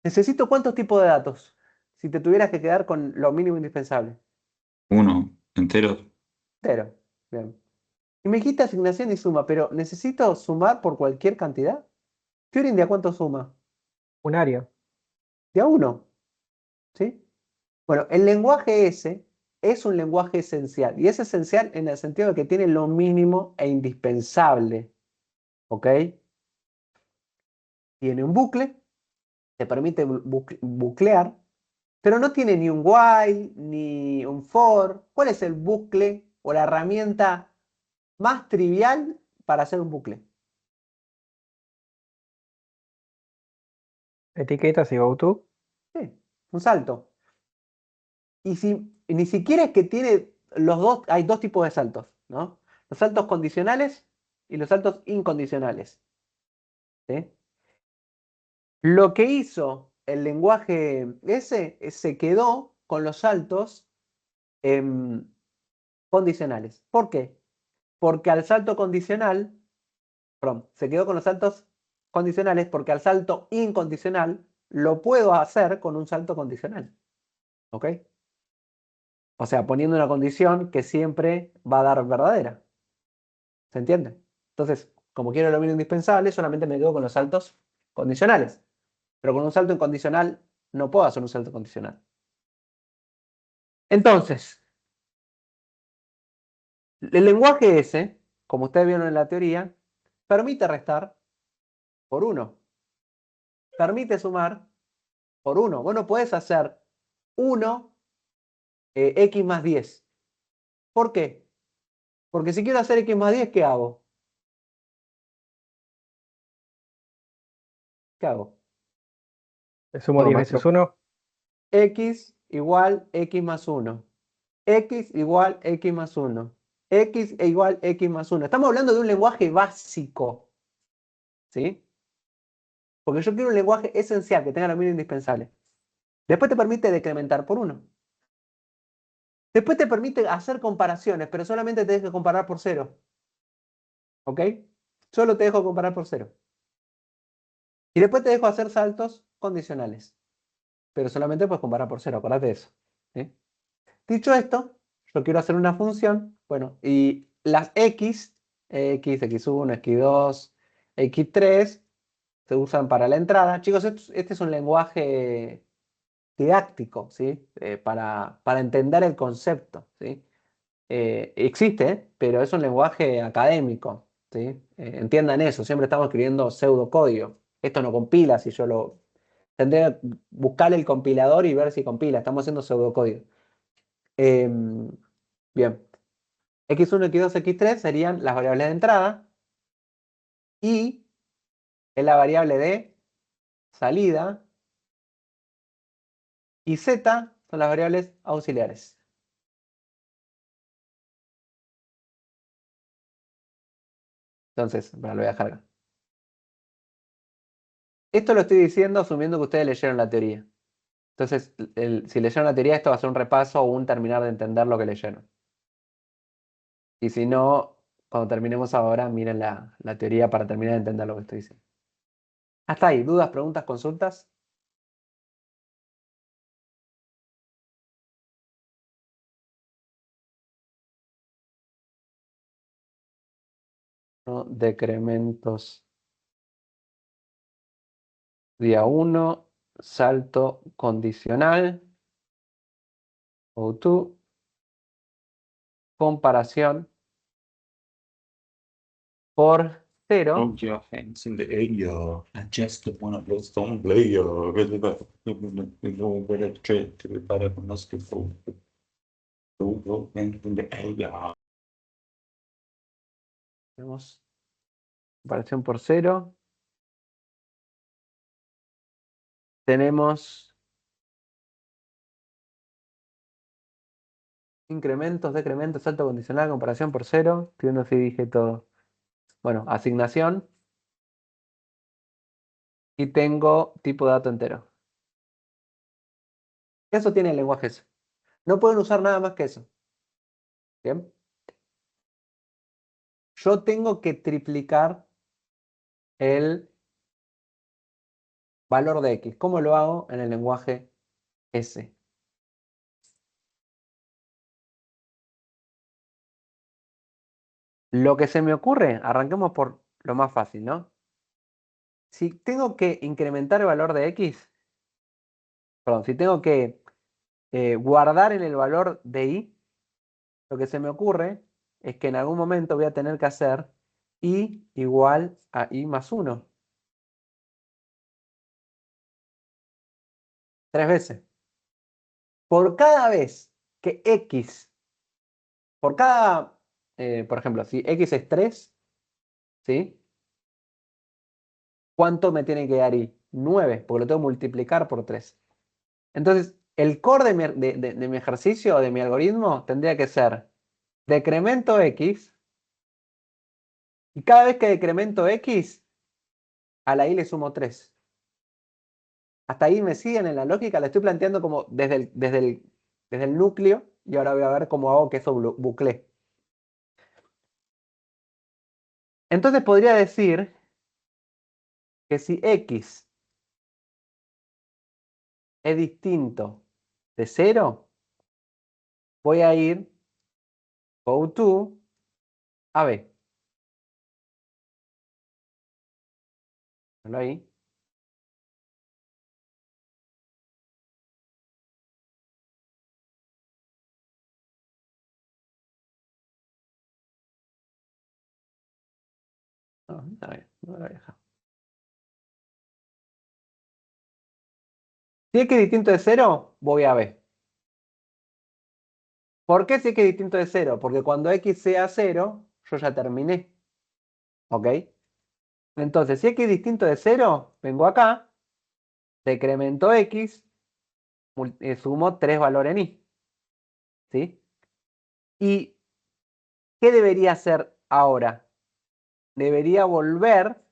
[SPEAKER 1] ¿Necesito cuántos tipos de datos? Si te tuvieras que quedar con lo mínimo indispensable.
[SPEAKER 3] Uno, entero.
[SPEAKER 1] Cero. Bien. Y me dijiste asignación y suma, pero ¿necesito sumar por cualquier cantidad? ¿Turing de a cuánto suma?
[SPEAKER 2] Un área.
[SPEAKER 1] De a uno. ¿Sí? Bueno, el lenguaje S es un lenguaje esencial. Y es esencial en el sentido de que tiene lo mínimo e indispensable. ¿Ok? Tiene un bucle, te permite buclear, pero no tiene ni un while, ni un for. ¿Cuál es el bucle o la herramienta más trivial para hacer un bucle?
[SPEAKER 2] Etiquetas y goto.
[SPEAKER 1] Sí, un salto. Y si ni siquiera es que tiene los dos, hay dos tipos de saltos, ¿no? Los saltos condicionales y los saltos incondicionales. ¿Sí? Lo que hizo el lenguaje S se quedó con los saltos condicionales. ¿Por qué? Porque al salto condicional, perdón, se quedó con los saltos condicionales porque al salto incondicional lo puedo hacer con un salto condicional. ¿Ok? O sea, poniendo una condición que siempre va a dar verdadera. ¿Se entiende? Entonces, como quiero lo mínimo indispensable, solamente me quedo con los saltos condicionales. Pero con un salto incondicional no puedo hacer un salto condicional. Entonces, el lenguaje S, como ustedes vieron en la teoría, permite restar por 1. Permite sumar por 1. Vos no podés hacer 1 x más 10. ¿Por qué? Porque si quiero hacer x más 10, ¿qué hago? ¿Qué hago?
[SPEAKER 2] Le sumo
[SPEAKER 1] No,
[SPEAKER 2] 10
[SPEAKER 1] maestro.
[SPEAKER 2] veces 1.
[SPEAKER 1] X igual x más 1. X igual x más 1. X e igual x más 1. Estamos hablando de un lenguaje básico. ¿Sí? Porque yo quiero un lenguaje esencial que tenga lo mínimo indispensable. Después te permite decrementar por 1. Después te permite hacer comparaciones, pero solamente te deja comparar por 0. ¿Ok? Solo te dejo comparar por 0. Y después te dejo hacer saltos condicionales. Pero solamente puedes comparar por 0, acordate de eso. ¿Sí? Dicho esto, yo quiero hacer una función. Bueno, y las x, x1, x2, x3, se usan para la entrada. Chicos, este es un lenguaje didáctico, ¿sí? Para entender el concepto, ¿sí? Existe, pero es un lenguaje académico, ¿sí? Entiendan eso, siempre estamos escribiendo pseudocódigo. Esto no compila, si yo lo... Tendré que buscar el compilador y ver si compila. Estamos haciendo pseudocódigo. Bien. x1, x2, x3 serían las variables de entrada y es la variable de salida y z son las variables auxiliares. Entonces, bueno, lo voy a dejar acá. Esto lo estoy diciendo asumiendo que ustedes leyeron la teoría. Entonces, si leyeron la teoría, esto va a ser un repaso o un terminar de entender lo que leyeron. Y si no, cuando terminemos ahora, miren la teoría para terminar de entender lo que estoy diciendo. Hasta ahí, ¿dudas, preguntas, consultas? No, decrementos. Día 1, salto condicional. O2. Comparación por 0.
[SPEAKER 3] Put your hands in the air. I just wanna play some player. No better trade to be better than us before. Put your hands in the air.
[SPEAKER 1] Tenemos comparación por 0. Tenemos incrementos, decrementos, salto condicional, comparación por 0. Estoy viendo si dije todo. Bueno, asignación. Y tengo tipo de dato entero. Eso tiene el lenguaje S. No pueden usar nada más que eso. ¿Bien? Yo tengo que triplicar el valor de X. ¿Cómo lo hago en el lenguaje S? Lo que se me ocurre, arranquemos por lo más fácil, ¿no? Si tengo que incrementar el valor de X, perdón, si tengo que guardar en el valor de Y, lo que se me ocurre es que en algún momento voy a tener que hacer Y igual a Y más 1. 3 veces. Por cada vez que X, por cada, por ejemplo, si X es 3, ¿sí? ¿Cuánto me tiene que dar Y? 9, porque lo tengo que multiplicar por 3. Entonces, el core de mi ejercicio, de mi algoritmo, tendría que ser decremento X, y cada vez que decremento X, a la Y le sumo 3. Hasta ahí me siguen en la lógica, la estoy planteando como desde el núcleo y ahora voy a ver cómo hago que eso bucle. Entonces podría decir que si x es distinto de 0, voy a ir go to a b. Ponlo ahí. No, a ver, no lo voy a dejar. Si x es distinto de 0, voy a b. ¿Por qué si x es distinto de 0? Porque cuando x sea 0, yo ya terminé. ¿Ok? Entonces, si x es distinto de 0, vengo acá, decremento x, sumo 3 valores en y. ¿Sí? ¿Y qué debería hacer ahora? Debería volver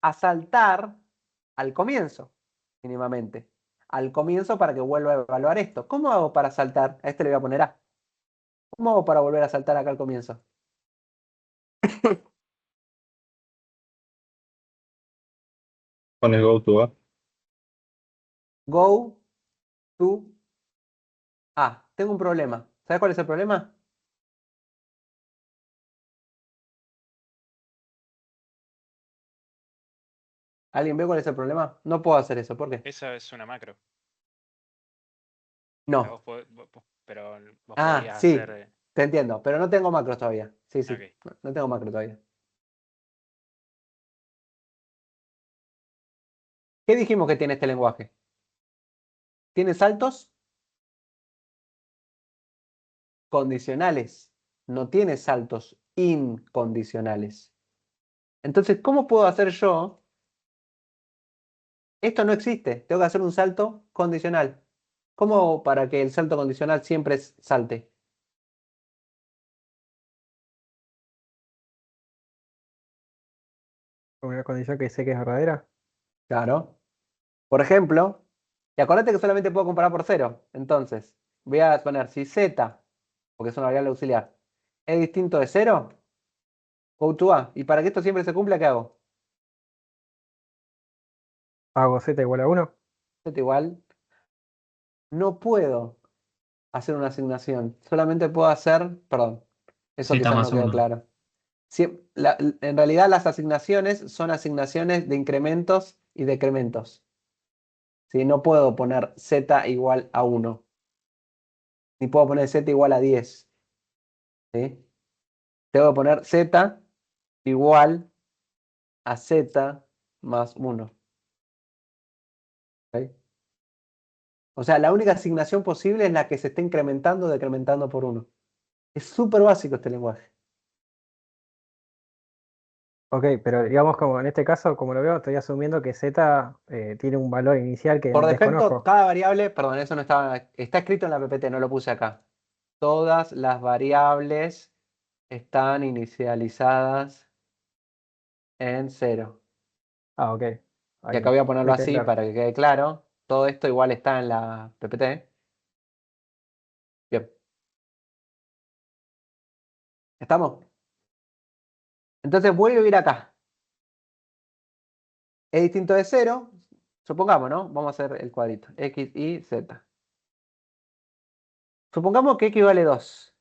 [SPEAKER 1] a saltar al comienzo, mínimamente. Al comienzo para que vuelva a evaluar esto. ¿Cómo hago para saltar? A este le voy a poner A. ¿Cómo hago para volver a saltar acá al comienzo?
[SPEAKER 5] Pones go to A.
[SPEAKER 1] Go to A. Tengo un problema. ¿Sabes cuál es el problema? ¿Alguien ve cuál es el problema? No puedo hacer eso. ¿Por qué?
[SPEAKER 7] Esa es una macro.
[SPEAKER 1] No.
[SPEAKER 7] Pero vos
[SPEAKER 1] Ah,
[SPEAKER 7] podrías
[SPEAKER 1] sí.
[SPEAKER 7] hacer.
[SPEAKER 1] Te entiendo. Pero no tengo macros todavía. Sí, sí.
[SPEAKER 7] Ok.
[SPEAKER 1] No tengo macro todavía. ¿Qué dijimos que tiene este lenguaje? Tiene saltos condicionales. No tiene saltos incondicionales. Entonces, ¿cómo puedo hacer yo? Esto no existe. Tengo que hacer un salto condicional. ¿Cómo hago para que el salto condicional siempre salte?
[SPEAKER 9] Con una condición que sé que es verdadera.
[SPEAKER 1] Claro. Por ejemplo, y acordate que solamente puedo comparar por 0. Entonces, voy a poner si z, porque es una variable auxiliar, es distinto de 0, go to A. Y para que esto siempre se cumpla, ¿qué hago?
[SPEAKER 9] Hago z igual a 1.
[SPEAKER 1] Z igual. No puedo hacer una asignación. Solamente puedo hacer, perdón, eso
[SPEAKER 4] Z
[SPEAKER 1] quizás no
[SPEAKER 4] más
[SPEAKER 1] quedó
[SPEAKER 4] 1.
[SPEAKER 1] claro. En realidad las asignaciones son asignaciones de incrementos y decrementos. ¿Sí? No puedo poner z igual a 1. Ni puedo poner z igual a 10. ¿Sí? Tengo que poner z igual a z más 1. ¿Ok? O sea, la única asignación posible es la que se está incrementando o decrementando por 1. Es súper básico este lenguaje.
[SPEAKER 9] Ok, pero digamos como en este caso, como lo veo, estoy asumiendo que z tiene un valor inicial que
[SPEAKER 1] Por defecto,
[SPEAKER 9] desconozco.
[SPEAKER 1] cada variable, perdón, eso no estaba, está escrito en la PPT, no lo puse acá. Todas las variables están inicializadas en 0.
[SPEAKER 9] Ah, ok.
[SPEAKER 1] Y
[SPEAKER 9] Ahí
[SPEAKER 1] acá voy a ponerlo
[SPEAKER 9] me queda
[SPEAKER 1] así
[SPEAKER 9] claro.
[SPEAKER 1] para que quede claro. Todo esto igual está en la PPT. Bien. ¿Estamos? Entonces vuelvo a ir acá. Es distinto de 0. Supongamos, ¿no? Vamos a hacer el cuadrito. X, Y, Z. Supongamos que X vale 2,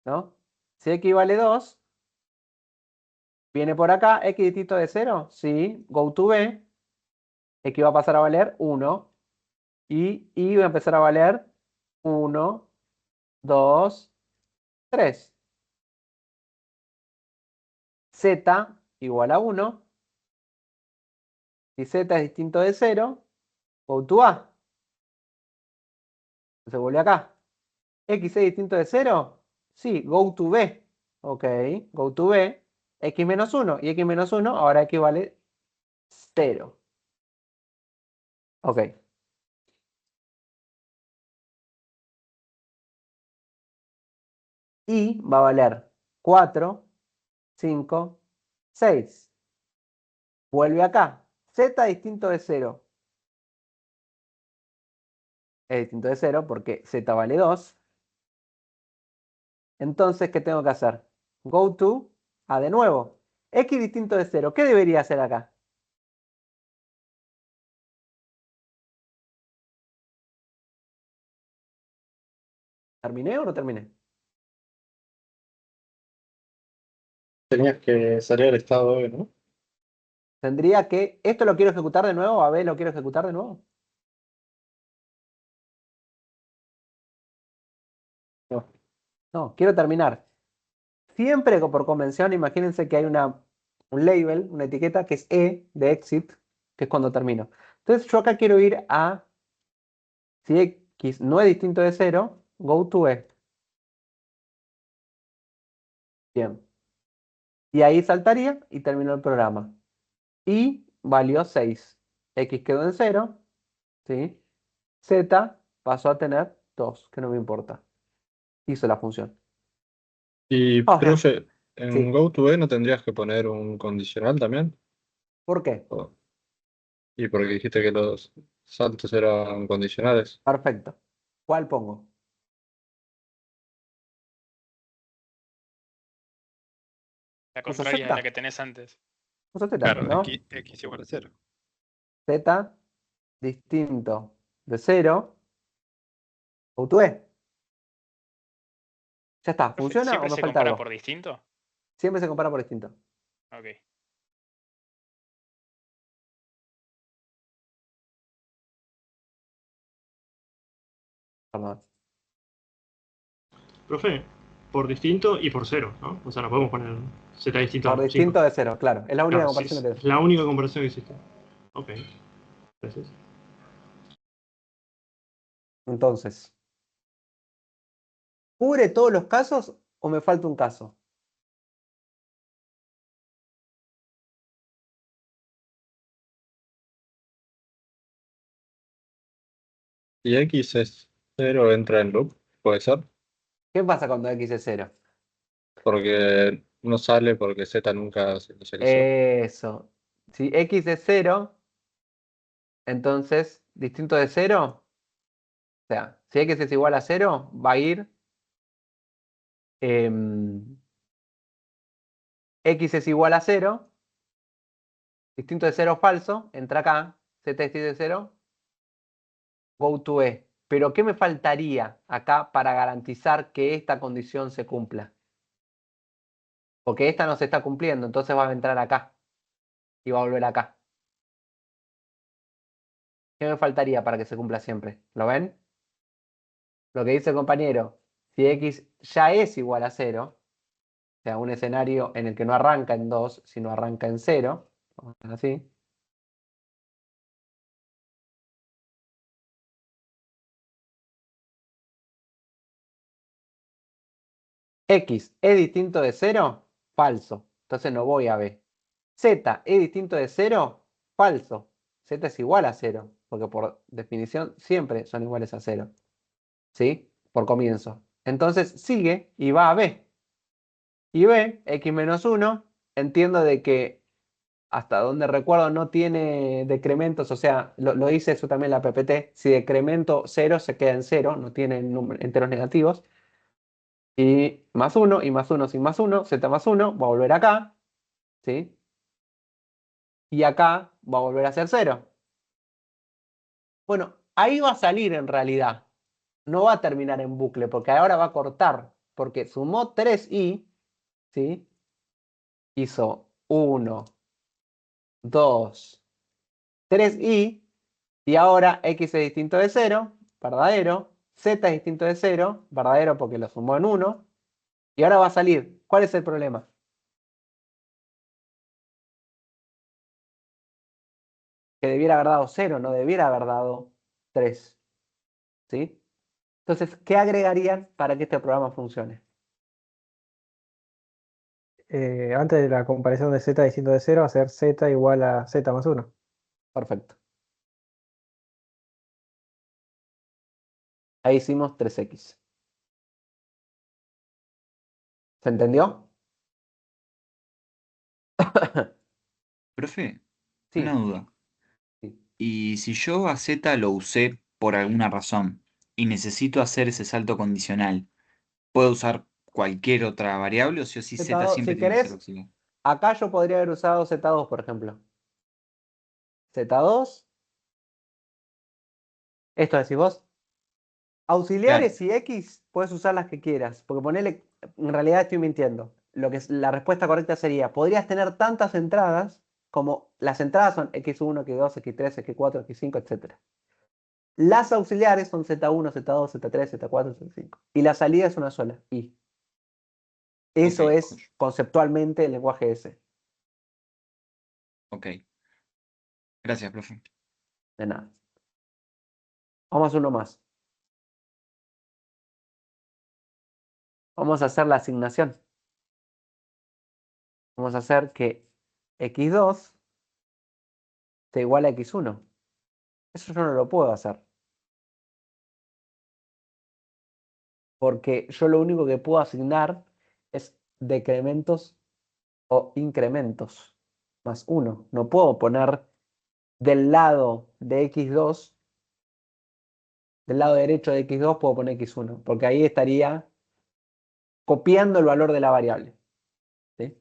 [SPEAKER 1] ¿no? Si X vale 2, viene por acá. X distinto de 0. Sí. Go to B. X va a pasar a valer 1. Y Y va a empezar a valer 1, 2, 3. Z igual a 1. Si Z es distinto de 0, go to A. Se vuelve acá. ¿X es distinto de 0? Sí, go to B. Ok, go to B. X menos 1 y X menos 1, ahora X vale 0. Ok. Y va a valer 4, 5, 6. Vuelve acá. Z distinto de 0. Es distinto de 0 porque Z vale 2. Entonces, ¿qué tengo que hacer? Go to A de nuevo. X distinto de 0. ¿Qué debería hacer acá? ¿Terminé o no terminé?
[SPEAKER 5] Tenías que salir al estado B, ¿no?
[SPEAKER 1] Tendría que... ¿Esto lo quiero ejecutar de nuevo? ¿A B lo quiero ejecutar de nuevo?
[SPEAKER 5] No.
[SPEAKER 1] No, quiero terminar. Siempre por convención, imagínense que hay un label, una etiqueta que es E de exit, que es cuando termino. Entonces yo acá quiero ir a, si X no es distinto de 0, go to E. Bien. Y ahí saltaría y terminó el programa. Y valió 6. X quedó en 0, ¿sí? Z pasó a tener 2, que no me importa. Hizo la función.
[SPEAKER 5] Y,
[SPEAKER 1] O sea,
[SPEAKER 5] profe, en
[SPEAKER 1] sí.
[SPEAKER 5] Go to B no tendrías que poner un condicional también.
[SPEAKER 1] ¿Por qué?
[SPEAKER 5] O- Y porque dijiste que los saltos eran condicionales.
[SPEAKER 1] Perfecto. ¿Cuál pongo?
[SPEAKER 10] La
[SPEAKER 1] ¿Uso
[SPEAKER 10] contraria de la
[SPEAKER 1] Z?
[SPEAKER 10] que tenés antes.
[SPEAKER 1] Uso Z,
[SPEAKER 7] Claro,
[SPEAKER 1] ¿no?
[SPEAKER 7] X igual a 0.
[SPEAKER 1] Z distinto de 0, go to E. Ya está.
[SPEAKER 10] Profe,
[SPEAKER 1] ¿Funciona o
[SPEAKER 10] ¿siempre
[SPEAKER 1] me
[SPEAKER 10] se
[SPEAKER 1] falta
[SPEAKER 10] compara por
[SPEAKER 1] algo?
[SPEAKER 10] distinto?
[SPEAKER 1] Siempre se compara por distinto.
[SPEAKER 10] Ok.
[SPEAKER 1] Perdón.
[SPEAKER 8] Profe, por distinto y por cero, ¿no? O sea, no podemos poner Z distinto
[SPEAKER 1] Por
[SPEAKER 8] a 5.
[SPEAKER 1] distinto de 0, claro. Es la única
[SPEAKER 8] Claro, sí,
[SPEAKER 1] comparación que
[SPEAKER 8] es
[SPEAKER 1] tenés.
[SPEAKER 8] la única comparación que existe. Ok, gracias.
[SPEAKER 1] Entonces, ¿cubre todos los casos o me falta un caso?
[SPEAKER 5] Y X es 0, entra en loop, puede ser.
[SPEAKER 1] ¿Qué pasa cuando X es 0?
[SPEAKER 5] Porque no sale porque Z nunca se inicializó.
[SPEAKER 1] Eso. Si X es 0, entonces, distinto de 0, o sea, si X es igual a 0, va a ir X es igual a 0, distinto de 0 falso, entra acá, Z distinto de 0, go to E. Pero ¿qué me faltaría acá para garantizar que esta condición se cumpla? Porque esta no se está cumpliendo, entonces va a entrar acá y va a volver acá. ¿Qué me faltaría para que se cumpla siempre? ¿Lo ven? Lo que dice el compañero, si X ya es igual a 0, o sea, un escenario en el que no arranca en 2, sino arranca en 0, vamos a hacer así. X es distinto de 0, falso. Entonces no voy a B. Z es distinto de 0, falso. Z es igual a 0, porque por definición siempre son iguales a 0. ¿Sí? Por comienzo. Entonces sigue y va a B. Y B, X menos 1, entiendo de que hasta donde recuerdo no tiene decrementos, o sea, lo dice eso también la PPT, si decremento 0 se queda en 0, no tiene enteros negativos. Y más 1, y más 1 sin más 1, Z más 1, va a volver acá, ¿sí? Y acá va a volver a ser 0. Bueno, ahí va a salir en realidad. No va a terminar en bucle, porque ahora va a cortar, porque sumó 3i, ¿sí? Hizo 1, 2, 3i, y ahora x es distinto de 0, verdadero, z es distinto de 0, verdadero porque lo sumó en 1, y ahora va a salir. ¿Cuál es el problema? Que debiera haber dado 0, no debiera haber dado 3. ¿Sí? Entonces, ¿qué agregarían para que este programa funcione?
[SPEAKER 9] Antes de la comparación de z distinto de 0, hacer z igual a z más 1.
[SPEAKER 1] Perfecto. Ahí hicimos 3x. ¿Se entendió?
[SPEAKER 3] Profe, una
[SPEAKER 1] Sí,
[SPEAKER 3] duda.
[SPEAKER 1] sí.
[SPEAKER 3] Y si yo a Z lo usé por alguna razón y necesito hacer ese salto condicional, ¿puedo usar
[SPEAKER 11] cualquier otra variable o sí o sí Z
[SPEAKER 1] Z2,
[SPEAKER 11] siempre
[SPEAKER 1] si
[SPEAKER 11] tiene que ser
[SPEAKER 1] querés,
[SPEAKER 11] auxiliar?
[SPEAKER 1] acá yo podría haber usado Z2, por ejemplo. Z2, esto decís vos. Auxiliares y X puedes usar las que quieras, porque ponele, en realidad estoy mintiendo. La respuesta correcta sería, podrías tener tantas entradas como las entradas son X1, X2, X3, X4, X5, etc. Las auxiliares son Z1, Z2, Z3, Z4, Z5. Y la salida es una sola, I. Eso
[SPEAKER 11] Ok,
[SPEAKER 1] es conceptualmente el lenguaje S.
[SPEAKER 11] ok. Gracias, profe.
[SPEAKER 1] De nada. Vamos a hacer uno más. Vamos a hacer la asignación. Vamos a hacer que X2 sea igual a X1. Eso yo no lo puedo hacer. Porque yo lo único que puedo asignar es decrementos o incrementos más 1. No puedo poner del lado de X2, del lado derecho de X2 puedo poner X1, porque ahí estaría copiando el valor de la variable. ¿Sí?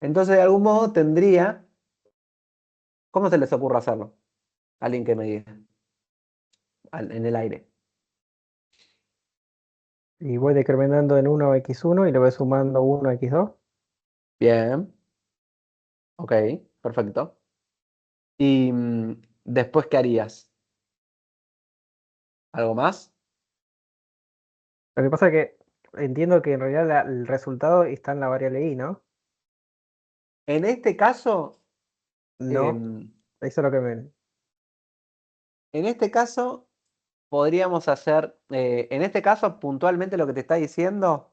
[SPEAKER 1] Entonces, de algún modo tendría... ¿Cómo se les ocurre hacerlo? Alguien que me diga. En el aire.
[SPEAKER 9] Y voy decrementando en 1 x1 y le voy sumando 1 x2.
[SPEAKER 1] Bien. Ok, perfecto. ¿Y después qué harías? ¿Algo más?
[SPEAKER 9] Lo que pasa es que entiendo que en realidad el resultado está en la variable i, ¿no?
[SPEAKER 1] En este caso,
[SPEAKER 9] No, eso es lo que me...
[SPEAKER 1] en este caso podríamos hacer, en este caso puntualmente lo que te está diciendo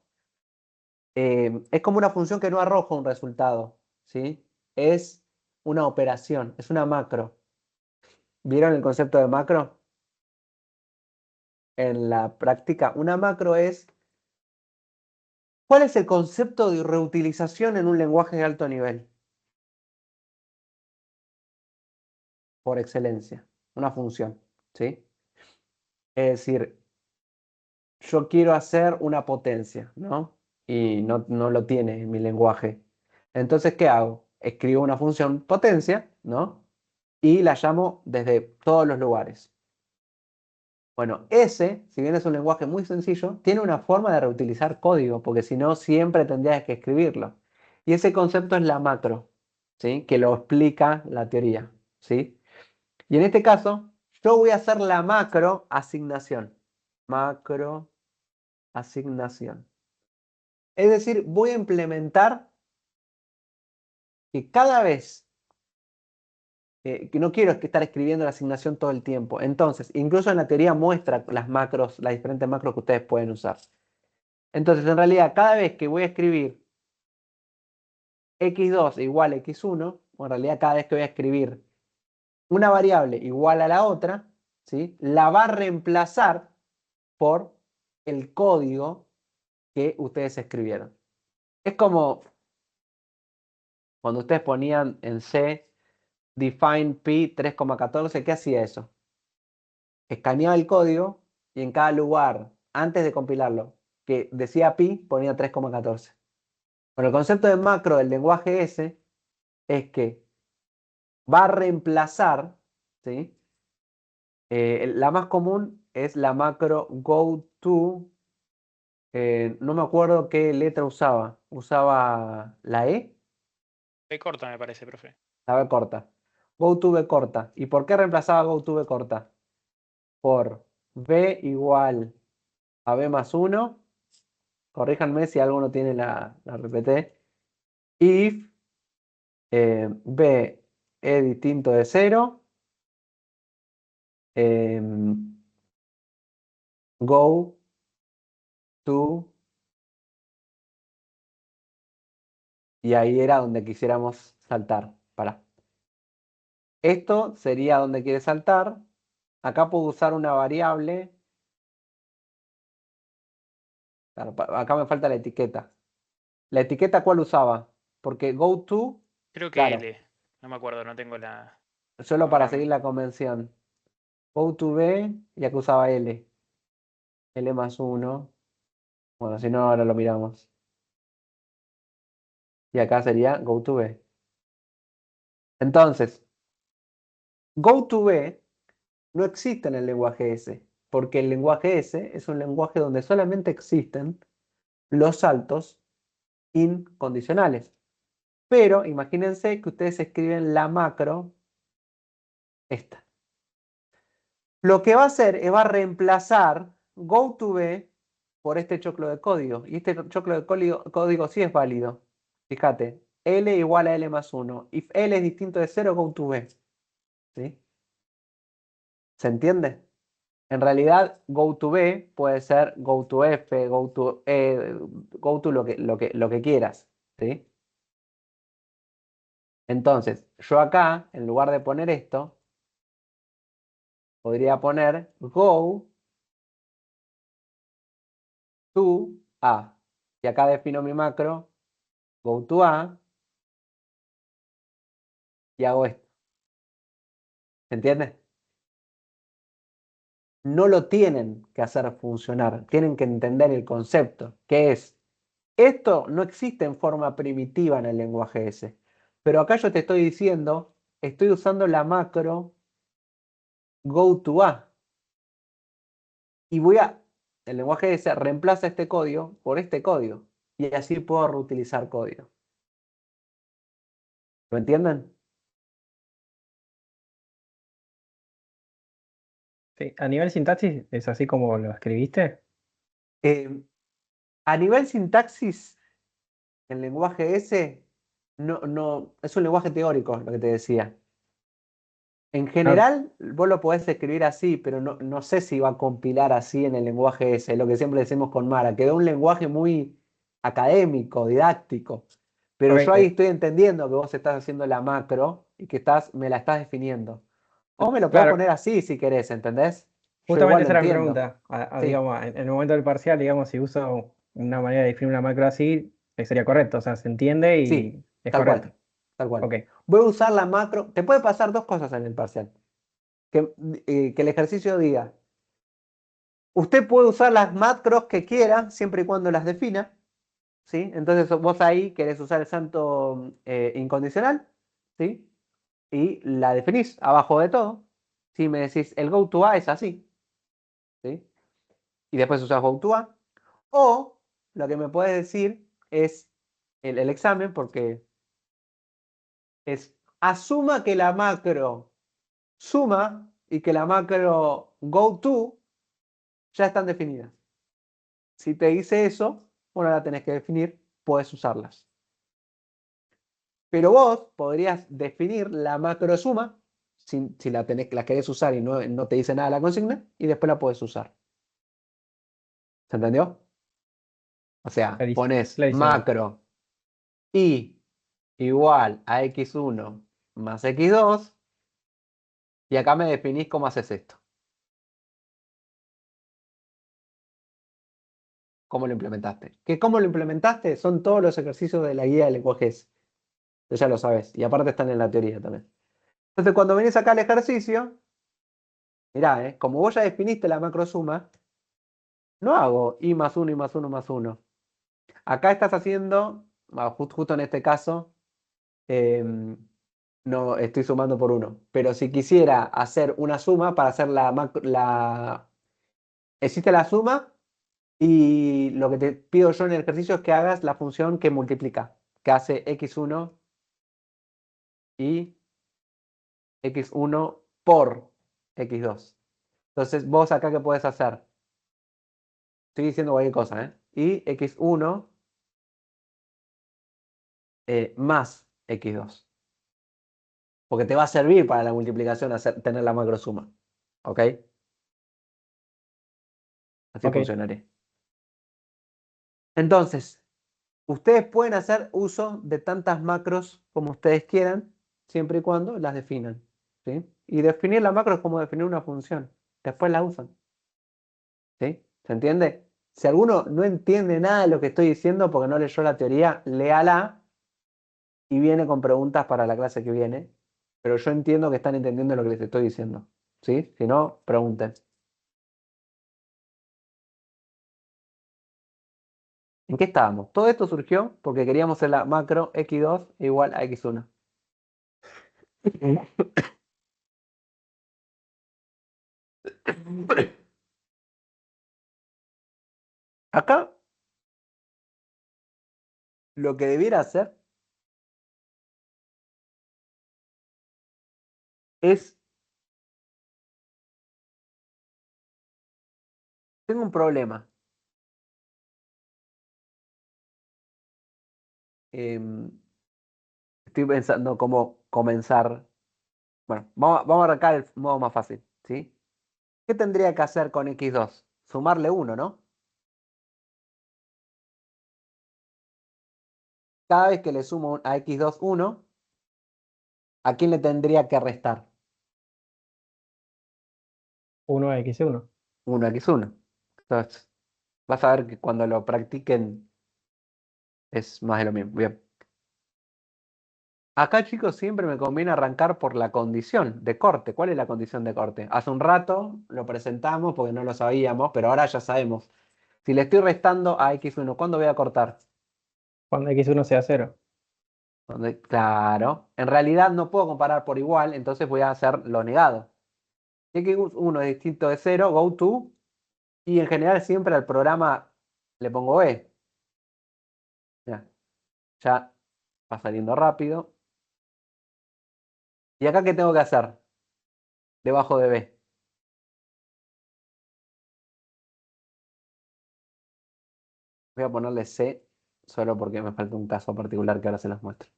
[SPEAKER 1] es como una función que no arroja un resultado, ¿sí? Es una operación, es una macro. ¿Vieron el concepto de macro? En la práctica, una macro es... ¿Cuál es el concepto de reutilización en un lenguaje de alto nivel? Por excelencia, una función, ¿sí? Es decir, yo quiero hacer una potencia, ¿no? Y no lo tiene en mi lenguaje. Entonces, ¿qué hago? Escribo una función potencia, ¿no? Y la llamo desde todos los lugares. Bueno, ese, si bien es un lenguaje muy sencillo, tiene una forma de reutilizar código, porque si no, siempre tendrías que escribirlo. Y ese concepto es la macro, ¿sí? Que lo explica la teoría, ¿sí? Y en este caso, yo voy a hacer la macro asignación. Macro asignación. Es decir, voy a implementar que cada vez, que no quiero estar escribiendo la asignación todo el tiempo. Entonces, incluso en la teoría muestra las macros, las diferentes macros que ustedes pueden usar. Entonces, en realidad, cada vez que voy a escribir x2 igual a x1, o en realidad cada vez que voy a escribir una variable igual a la otra, ¿sí? La va a reemplazar por el código que ustedes escribieron. Es como cuando ustedes ponían en C define pi 3,14, ¿qué hacía eso? Escaneaba el código y en cada lugar, antes de compilarlo, que decía pi, ponía 3,14. Bueno, el concepto de macro del lenguaje S es que va a reemplazar, ¿sí? La más común es la macro goTo. No me acuerdo qué letra usaba. ¿Usaba la E?
[SPEAKER 10] B corta me parece, profe.
[SPEAKER 1] La B corta. GoTo B corta. ¿Y por qué reemplazaba GoTo B corta? Por B igual a B más 1. Corríjanme si alguno tiene la RPT. If B es distinto de 0. Go to. Y ahí era donde quisiéramos saltar. Para. Esto sería donde quiere saltar. Acá puedo usar una variable. Claro, acá me falta la etiqueta. ¿La etiqueta cuál usaba? Porque goTo,
[SPEAKER 10] Creo que
[SPEAKER 1] claro,
[SPEAKER 10] L. No me acuerdo, no tengo la.
[SPEAKER 1] solo para
[SPEAKER 10] Ahora
[SPEAKER 1] seguir la convención. GoToB, ya que usaba L. L más 1. Bueno, si no, ahora lo miramos. Y acá sería go to B. Entonces, go to B no existe en el lenguaje S, porque el lenguaje S es un lenguaje donde solamente existen los saltos incondicionales. Pero imagínense que ustedes escriben la macro, esta. Lo que va a hacer es va a reemplazar go to B por este choclo de código. Y este choclo de código sí es válido. Fíjate, L igual a L más 1. If L es distinto de 0, go to B. ¿Sí? ¿Se entiende? En realidad, go to B puede ser go to F, go to E, go to lo que quieras. ¿Sí? Entonces, yo acá, en lugar de poner esto, podría poner go to A. Y acá defino mi macro, go to A, y hago esto. ¿Se entiende? No lo tienen que hacer funcionar, tienen que entender el concepto, que es, esto no existe en forma primitiva en el lenguaje S, pero acá yo te estoy diciendo, estoy usando la macro go to A, y el lenguaje S reemplaza este código por este código, y así puedo reutilizar código. ¿Lo entienden?
[SPEAKER 9] Sí, a nivel sintaxis es así como lo escribiste.
[SPEAKER 1] A nivel sintaxis, el lenguaje S no, es un lenguaje teórico, lo que te decía. En general, vos lo podés escribir así, pero no sé si va a compilar así en el lenguaje S, es lo que siempre decimos con Mara. Quedó un lenguaje muy académico, didáctico. Pero
[SPEAKER 9] Ok,
[SPEAKER 1] yo ahí estoy entendiendo que vos estás haciendo la macro y que me la estás definiendo. O me lo podés
[SPEAKER 9] claro,
[SPEAKER 1] poner así si querés, ¿entendés? Yo igual
[SPEAKER 9] justamente
[SPEAKER 1] lo
[SPEAKER 9] esa era mi
[SPEAKER 1] entiendo.
[SPEAKER 9] pregunta.
[SPEAKER 1] Sí,
[SPEAKER 9] Digamos, en el momento del parcial, digamos, si uso una manera de definir una macro así, sería correcto. O sea, se entiende
[SPEAKER 1] sí,
[SPEAKER 9] y es
[SPEAKER 1] tal
[SPEAKER 9] correcto.
[SPEAKER 1] cual, tal cual.
[SPEAKER 9] Ok,
[SPEAKER 1] Voy a usar la macro. Te puede pasar dos cosas en el parcial. Que el ejercicio diga, usted puede usar las macros que quiera, siempre y cuando las defina, ¿sí? Entonces vos ahí querés usar el santo incondicional, ¿sí? Y la definís abajo de todo. Si me decís, el go to A es así, ¿sí? Y después usás go to A. O lo que me puedes decir es el examen, porque es, asuma que la macro suma y que la macro go to ya están definidas. Si te dice eso, bueno, la tenés que definir, puedes usarlas. Pero vos podrías definir la macro suma, si la querés usar y no te dice nada la consigna, y después la puedes usar. ¿Se entendió? O sea, pones
[SPEAKER 9] clarísimo.
[SPEAKER 1] macro y igual a x1 más x2, y acá me definís cómo haces esto. ¿Cómo lo implementaste? ¿Qué cómo lo implementaste? Son todos los ejercicios de la guía de lenguajes. Ya lo sabes. Y aparte están en la teoría también. Entonces, cuando venís acá al ejercicio, mirá, como vos ya definiste la macro suma, no hago i más 1, i más 1 más 1. Acá estás haciendo, justo en este caso, em, no estoy sumando por 1. Pero si quisiera hacer una suma para hacer existe la suma y lo que te pido yo en el ejercicio es que hagas la función que multiplica, que hace x1 y x1 por x2. Entonces, vos acá, ¿qué puedes hacer? Estoy diciendo cualquier cosa, ¿eh? Y x1 más x2. Porque te va a servir para la multiplicación tener la macrosuma. ¿Ok? Así
[SPEAKER 9] Ok,
[SPEAKER 1] funcionaría. Entonces, ustedes pueden hacer uso de tantas macros como ustedes quieran, siempre y cuando las definan. ¿Sí? Y definir la macro es como definir una función. Después la usan. ¿Sí? ¿Se entiende? Si alguno no entiende nada de lo que estoy diciendo porque no leyó la teoría, léala y viene con preguntas para la clase que viene. Pero yo entiendo que están entendiendo lo que les estoy diciendo. ¿Sí? Si no, pregunten. ¿En qué estábamos? Todo esto surgió porque queríamos hacer la macro x2 igual a x1. Acá lo que debiera hacer es... Tengo un problema. Estoy pensando cómo comenzar. Bueno, vamos a arrancar el modo más fácil, ¿sí? ¿Qué tendría que hacer con x2? Sumarle 1, ¿no? Cada vez que le sumo a x2 1, ¿a quién le tendría que restar?
[SPEAKER 9] 1 a x1.
[SPEAKER 1] 1 a x1. Entonces, vas a ver que cuando lo practiquen es más de lo mismo. Bien. Acá, chicos, siempre me conviene arrancar por la condición de corte. ¿Cuál es la condición de corte? Hace un rato lo presentamos porque no lo sabíamos, pero ahora ya sabemos. Si le estoy restando a x1, ¿cuándo voy a cortar?
[SPEAKER 9] Cuando x1 sea 0.
[SPEAKER 1] Claro, en realidad no puedo comparar por igual, entonces voy a hacer lo negado. Si x1 es distinto de 0, go to, y en general siempre al programa le pongo b. Ya va saliendo rápido. ¿Y acá qué tengo que hacer? Debajo de b. Voy a ponerle c, solo porque me falta un caso particular que ahora se los muestro.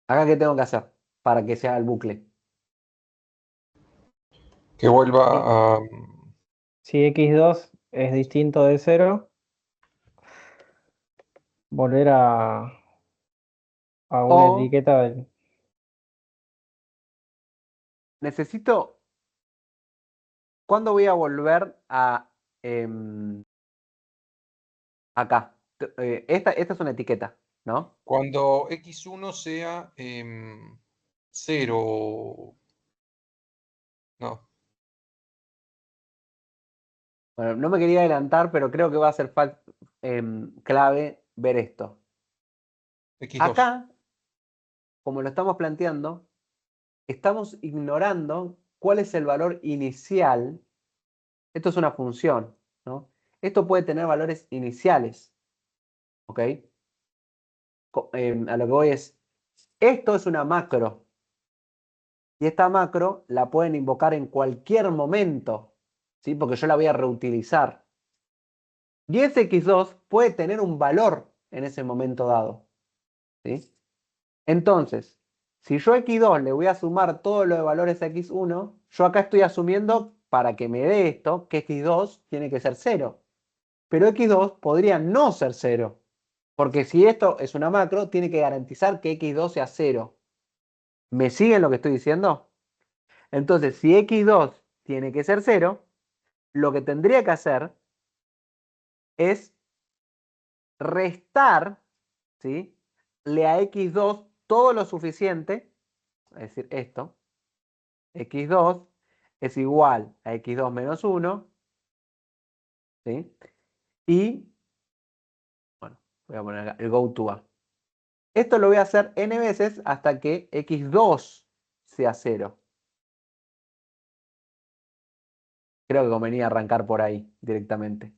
[SPEAKER 1] ¿Acá qué tengo que hacer para que sea el bucle?
[SPEAKER 12] Que vuelva a...
[SPEAKER 9] Si x2 es distinto de 0, volver a una
[SPEAKER 1] O
[SPEAKER 9] etiqueta del...
[SPEAKER 1] necesito... ¿Cuándo voy a volver a... acá? Esta es una etiqueta, ¿no?
[SPEAKER 12] Cuando x1 sea 0. No.
[SPEAKER 1] Bueno, no me quería adelantar, pero creo que va a ser clave ver esto.
[SPEAKER 12] x2.
[SPEAKER 1] Acá, como lo estamos planteando, estamos ignorando cuál es el valor inicial. Esto es una función, ¿no? Esto puede tener valores iniciales, ¿ok? A lo que voy es, esto es una macro. Y esta macro la pueden invocar en cualquier momento, ¿sí? Porque yo la voy a reutilizar. Y ese x2 puede tener un valor en ese momento dado, ¿sí? Entonces, si yo a x2 le voy a sumar todo lo de valores a x1, yo acá estoy asumiendo, para que me dé esto, que x2 tiene que ser 0. Pero x2 podría no ser 0. Porque si esto es una macro, tiene que garantizar que x2 sea 0. ¿Me siguen lo que estoy diciendo? Entonces, si x2 tiene que ser 0, lo que tendría que hacer es restar, ¿sí?, le a x2 todo lo suficiente, es decir, esto, x2 es igual a x2 menos 1, ¿sí? Y, bueno, voy a poner acá el go to a. Esto lo voy a hacer n veces hasta que x2 sea 0. Creo que convenía arrancar por ahí directamente.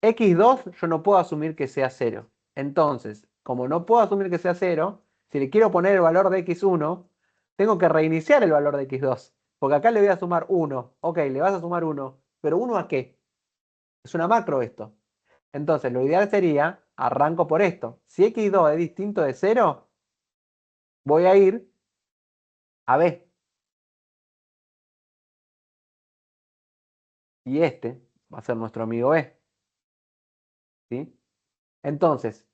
[SPEAKER 1] x2 yo no puedo asumir que sea 0. Entonces, como no puedo asumir que sea 0, si le quiero poner el valor de x1, tengo que reiniciar el valor de x2. Porque acá le voy a sumar 1. Ok, le vas a sumar 1. ¿Pero 1 a qué? Es una macro esto. Entonces, lo ideal sería, arranco por esto. Si x2 es distinto de 0, voy a ir a b. Y este va a ser nuestro amigo b. ¿Sí? Entonces,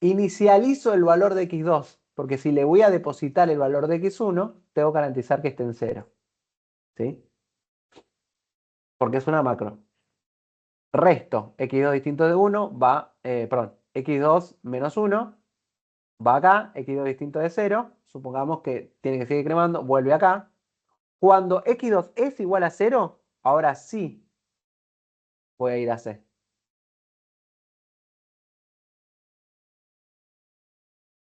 [SPEAKER 1] inicializo el valor de x2, porque si le voy a depositar el valor de x1, tengo que garantizar que esté en 0. ¿Sí? Porque es una macro. Resto, x2 distinto de 1 va, perdón, x2 menos 1 va acá, x2 distinto de 0, supongamos que tiene que seguir cremando, vuelve acá. Cuando x2 es igual a 0, ahora sí voy a ir a c.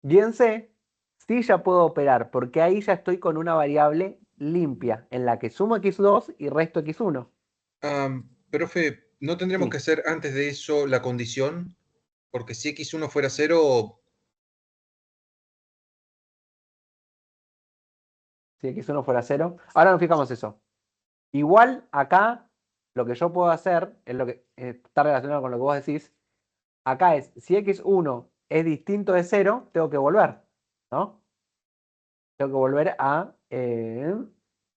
[SPEAKER 1] Y en C, sí ya puedo operar, porque ahí ya estoy con una variable limpia, en la que sumo x2 y resto x1.
[SPEAKER 12] Profe, ¿no tendríamos
[SPEAKER 1] Sí.
[SPEAKER 12] que hacer antes de eso la condición? Porque si x1 fuera 0,
[SPEAKER 1] Si x1 fuera 0. Ahora nos fijamos eso. Igual acá, lo que yo puedo hacer, es lo que está relacionado con lo que vos decís. Acá es, si x1 es distinto de 0, tengo que volver, ¿no? Tengo que volver a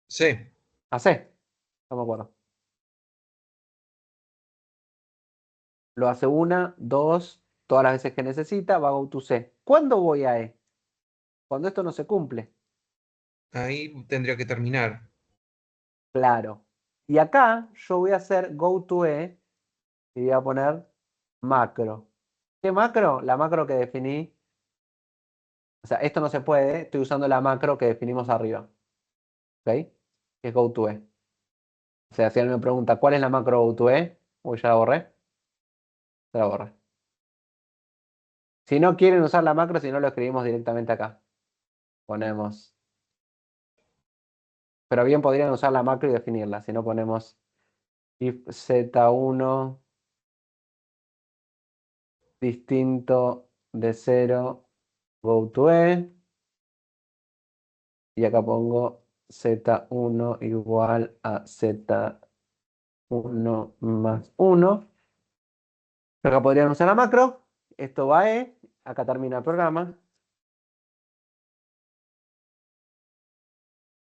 [SPEAKER 12] C.
[SPEAKER 1] C. No me acuerdo. Lo hace una, dos, todas las veces que necesita, va a go to C. ¿Cuándo voy a E? Cuando esto no se cumple.
[SPEAKER 12] Ahí tendría que terminar.
[SPEAKER 1] Claro. Y acá yo voy a hacer go to E y voy a poner macro. ¿Qué macro? La macro que definí. O sea, esto no se puede. Estoy usando la macro que definimos arriba. ¿Ok? Que es go to E. O sea, si alguien me pregunta, ¿cuál es la macro go to E? Uy, ya la borré. Ya la borré. Si no quieren usar la macro, si no lo escribimos directamente acá. Ponemos. Pero bien podrían usar la macro y definirla. Si no ponemos if z1 distinto de 0 go to E. Y acá pongo z1 igual a z1 más 1. Acá podrían usar la macro. Esto va a E. Acá termina el programa.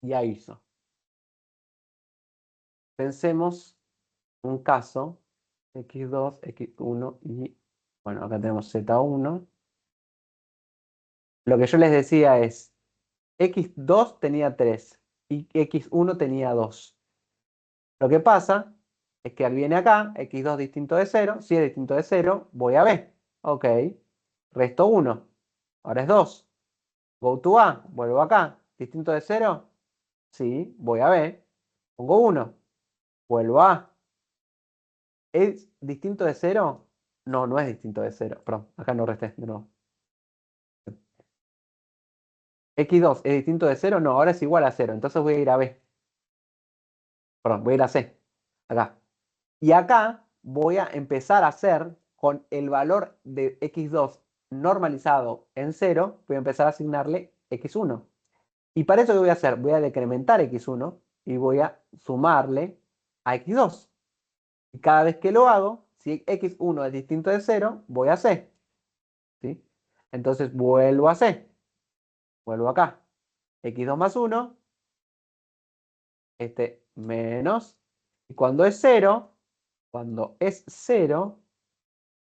[SPEAKER 1] Ya hizo. Pensemos un caso. X2, X1 y... Bueno, acá tenemos Z1. Lo que yo les decía es... X2 tenía 3 y X1 tenía 2. Lo que pasa es que viene acá, X2 distinto de 0. Si es distinto de 0, voy a B. Ok. Resto 1. Ahora es 2. Go to A. Vuelvo acá. ¿Distinto de 0? Sí. Voy a B. Pongo 1. Vuelvo a A. ¿Es distinto de 0? No, no es distinto de 0. Perdón, acá no resté de nuevo. X2 es distinto de 0. No, ahora es igual a 0. Entonces voy a ir a B. Perdón, voy a ir a C. Acá. Y acá voy a empezar a hacer con el valor de x2 normalizado en 0, voy a empezar a asignarle x1. Y para eso, ¿qué voy a hacer? Voy a decrementar x1 y voy a sumarle a x2. Y cada vez que lo hago, si x1 es distinto de 0, voy a C. ¿Sí? Entonces vuelvo a C. Vuelvo acá. x2 más 1, menos. Y cuando es 0,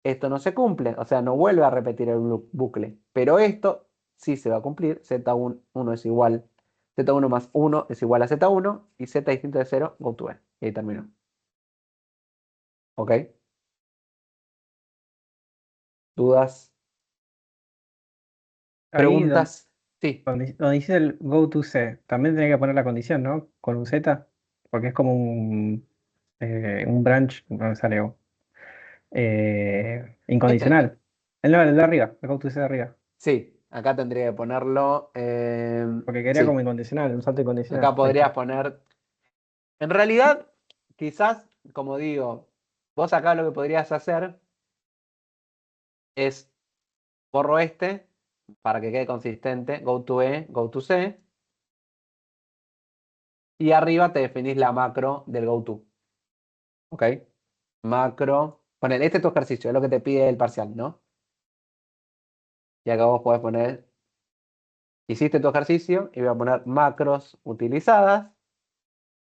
[SPEAKER 1] esto no se cumple, o sea, no vuelve a repetir el bucle. Pero esto sí se va a cumplir. Z1 es igual, Z1 más 1 es igual a Z1 y Z distinto de 0, go to E. Y ahí terminó. ¿Ok? ¿Dudas?
[SPEAKER 9] Ahí
[SPEAKER 1] ¿Preguntas? Sí.
[SPEAKER 9] donde dice el go to C, también tenía que poner la condición, ¿no? Con un Z, porque es como un branch, no me sale incondicional. El de arriba, el go to C de arriba.
[SPEAKER 1] Sí, acá tendría que ponerlo.
[SPEAKER 9] Porque quería como
[SPEAKER 1] Sí,
[SPEAKER 9] incondicional, un salto incondicional.
[SPEAKER 1] acá podrías poner. En realidad, quizás, como digo, vos acá lo que podrías hacer es borro para que quede consistente, go to E, go to C, y arriba te definís la macro del go to. ¿Ok? Macro. Poner, este es tu ejercicio, es lo que te pide el parcial, ¿no? Y acá vos podés poner, hiciste tu ejercicio y voy a poner macros utilizadas.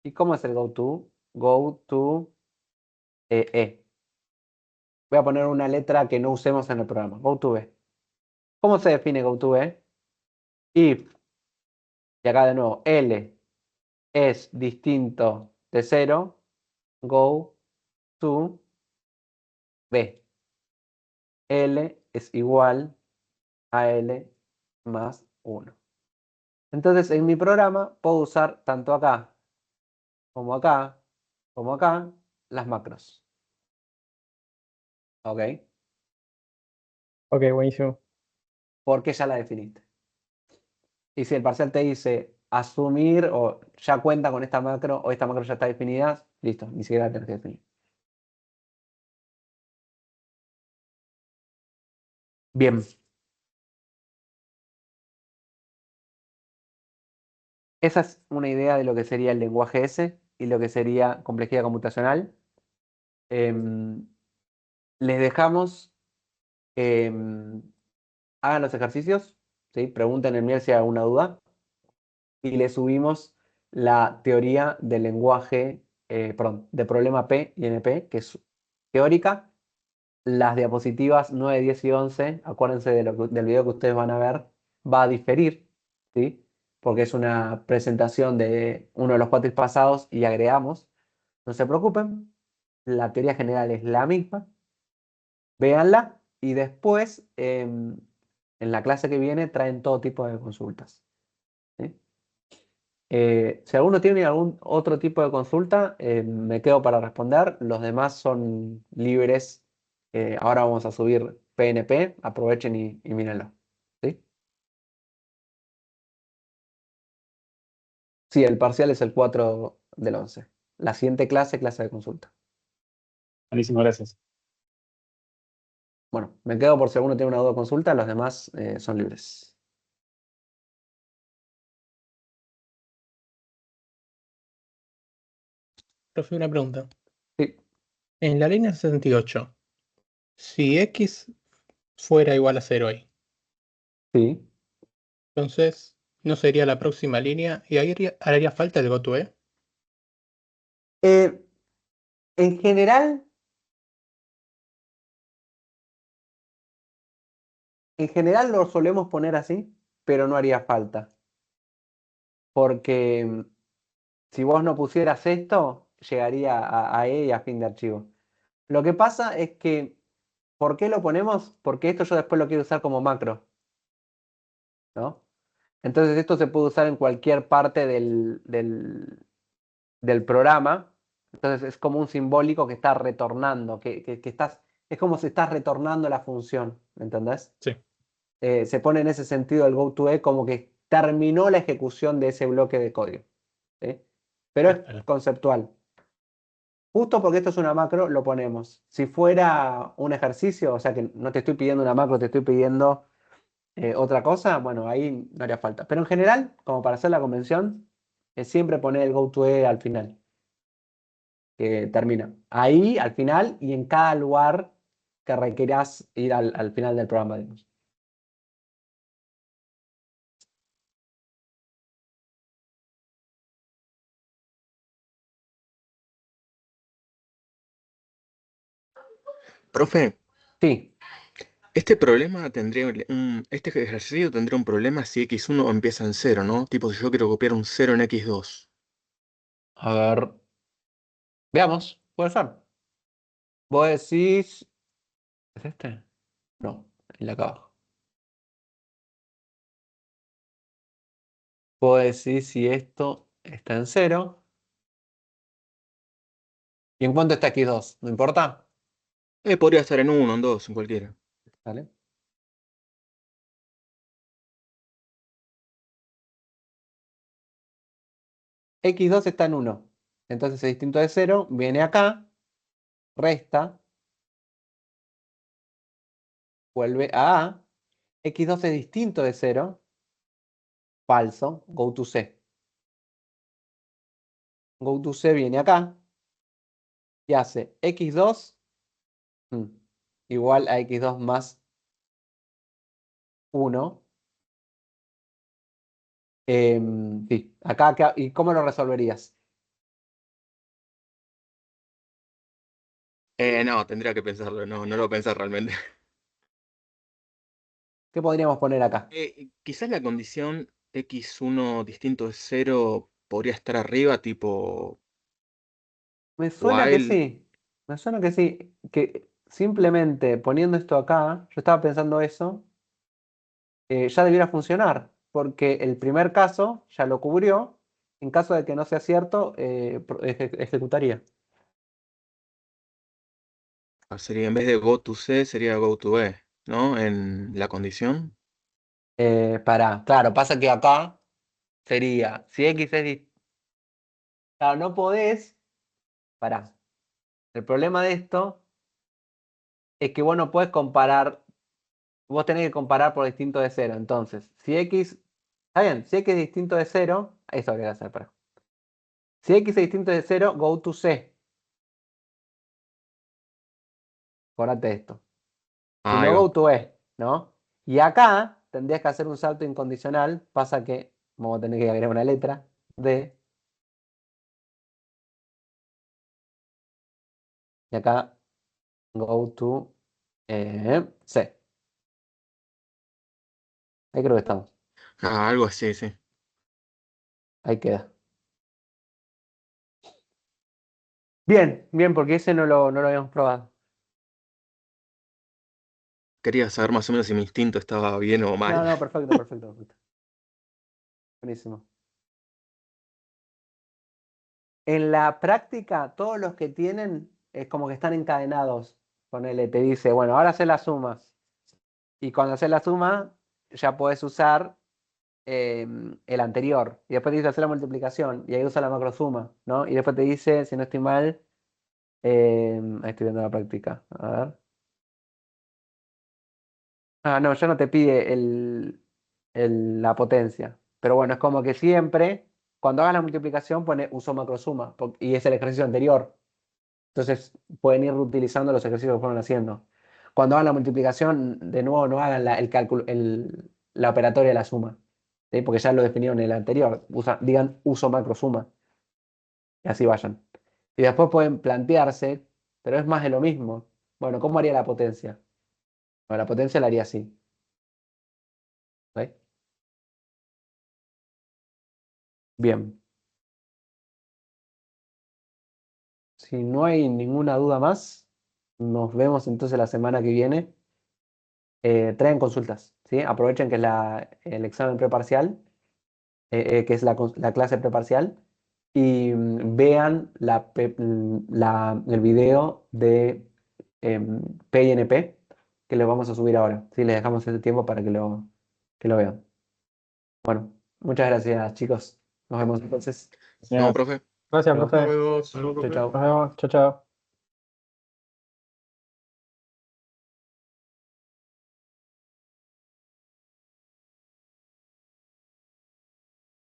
[SPEAKER 1] ¿Y cómo es el go to? Go to E. Voy a poner una letra que no usemos en el programa. Go to E. ¿Cómo se define go to E? If, y acá de nuevo, L es distinto de 0, go to B. L es igual a L más 1. Entonces, en mi programa puedo usar tanto acá, como acá, como acá, las macros. ¿Ok?
[SPEAKER 9] Ok, buenísimo.
[SPEAKER 1] porque ya la definiste. Y si el parcial te dice asumir o ya cuenta con esta macro o esta macro ya está definida, listo, ni siquiera la tenés que definir. Bien. Esa es una idea de lo que sería el lenguaje S y lo que sería complejidad computacional. Les dejamos hagan los ejercicios, ¿sí? Pregunten en Miel si hay alguna duda y le subimos la teoría del lenguaje, perdón, de problema P y NP, que es teórica. Las diapositivas 9, 10 y 11, acuérdense del video que ustedes van a ver, va a diferir, ¿sí? Porque es una presentación de uno de los cuatris pasados y agregamos. No se preocupen, la teoría general es la misma. Véanla y después, en la clase que viene, traen todo tipo de consultas, ¿sí? Si alguno tiene algún otro tipo de consulta, me quedo para responder. Los demás son libres. Ahora vamos a subir PNP. Aprovechen y mírenlo, ¿sí? Sí, el parcial es el 4 del 11. La siguiente clase de consulta.
[SPEAKER 8] Buenísimo, gracias.
[SPEAKER 1] Bueno, me quedo por si alguno tiene una duda o consulta. Los demás son libres.
[SPEAKER 13] Profe, una pregunta.
[SPEAKER 1] Sí.
[SPEAKER 13] En la línea 68, si X fuera igual a 0 ahí,
[SPEAKER 1] Sí.
[SPEAKER 13] entonces no sería la próxima línea y ahí haría falta el GoToE.
[SPEAKER 1] En general, lo solemos poner así, pero no haría falta. Porque si vos no pusieras esto, llegaría a E y a fin de archivo. Lo que pasa es que, ¿por qué lo ponemos? Porque esto yo después lo quiero usar como macro, ¿no? Entonces esto se puede usar en cualquier parte del programa. Entonces es como un simbólico que está retornando, que estás, es como si estás retornando la función, ¿me entendés?
[SPEAKER 13] Sí.
[SPEAKER 1] Se pone en ese sentido el GoToE como que terminó la ejecución de ese bloque de código, ¿sí? Pero es conceptual. Justo porque esto es una macro, lo ponemos. Si fuera un ejercicio, o sea que no te estoy pidiendo una macro, te estoy pidiendo otra cosa, bueno, ahí no haría falta. Pero en general, como para hacer la convención, es siempre poner el GoToE al final, que termina. Ahí, al final, y en cada lugar que requieras ir al final del programa, digamos.
[SPEAKER 14] Profe,
[SPEAKER 1] Sí.
[SPEAKER 14] este problema tendría este ejercicio tendría un problema si x1 empieza en 0, ¿no? Tipo, si yo quiero copiar un 0 en x2.
[SPEAKER 1] A ver. Veamos, puede ser. Vos decís. ¿Es este? No, el de acá abajo. Vos decís si esto está en 0. ¿Y en cuánto está x2? ¿No importa?
[SPEAKER 14] Podría estar en 1, en 2, en cualquiera.
[SPEAKER 1] ¿Vale? X2 está en 1. Entonces es distinto de 0. Viene acá. Resta. Vuelve a A. X2 es distinto de 0. Falso. Go to C. Go to C viene acá. Y hace X2 igual a X2 más 1. Sí, acá, ¿y cómo lo resolverías?
[SPEAKER 14] No, tendría que pensarlo, no lo voy a pensar realmente.
[SPEAKER 1] ¿Qué podríamos poner acá?
[SPEAKER 14] Quizás la condición x1 distinto de 0 podría estar arriba, tipo
[SPEAKER 1] Me suena que
[SPEAKER 14] while.
[SPEAKER 1] sí. Me suena que sí. Que simplemente poniendo esto acá, yo estaba pensando eso, ya debiera funcionar. Porque el primer caso ya lo cubrió. En caso de que no sea cierto, ejecutaría.
[SPEAKER 14] Sería en vez de go to C, sería go to E, ¿no? En la condición.
[SPEAKER 1] Claro, pasa que acá sería, si X es claro, no podés, pará. El problema de esto es que vos no podés comparar, vos tenés que comparar por distinto de cero. Entonces, si X, está bien, si X es distinto de cero, eso habría que hacer, pará. Si X es distinto de cero, go to C. Acordate de esto. Si
[SPEAKER 14] Ahí
[SPEAKER 1] no,
[SPEAKER 14] va.
[SPEAKER 1] go to E, ¿no? Y acá tendrías que hacer un salto incondicional. Pasa que vamos a tener que agregar una letra D. Y acá go to C. Ahí creo que estamos.
[SPEAKER 14] Algo así, sí.
[SPEAKER 1] Ahí queda. Bien, bien, porque ese no lo habíamos probado.
[SPEAKER 14] Quería saber más o menos si mi instinto estaba bien o mal.
[SPEAKER 1] No, perfecto, perfecto, perfecto. Buenísimo. En la práctica, todos los que tienen es como que están encadenados. Ponele, te dice, bueno, ahora hace la suma. Y cuando haces la suma, ya puedes usar el anterior. Y después te dice hacer la multiplicación. Y ahí usa la macrosuma, ¿no? Y después te dice, si no estoy mal, ahí estoy viendo la práctica. A ver. Ah, no, ya no te pide la potencia. Pero bueno, es como que siempre, cuando hagas la multiplicación, pone uso macrosuma. Y es el ejercicio anterior. Entonces pueden ir reutilizando los ejercicios que fueron haciendo. Cuando hagan la multiplicación, de nuevo no hagan el cálculo, la operatoria de la suma. ¿Sí? Porque ya lo definieron en el anterior. Digan uso macrosuma. Y así vayan. Y después pueden plantearse, pero es más de lo mismo. Bueno, ¿cómo haría la potencia? Bueno, la potencia la haría así. ¿Ok? Bien. Si no hay ninguna duda más, nos vemos entonces la semana que viene. Traigan consultas, ¿sí? Aprovechen que es el examen preparcial, que es la clase preparcial, y vean el video de PNP que lo vamos a subir ahora. ¿Sí? Les dejamos ese tiempo para que lo vean. Bueno, muchas gracias, chicos. Nos vemos entonces.
[SPEAKER 14] No, profe.
[SPEAKER 2] Gracias,
[SPEAKER 1] Chao.
[SPEAKER 2] profe.
[SPEAKER 8] Luego,
[SPEAKER 1] Chau,
[SPEAKER 2] Nos
[SPEAKER 1] chau.
[SPEAKER 2] vemos. Chao, chao.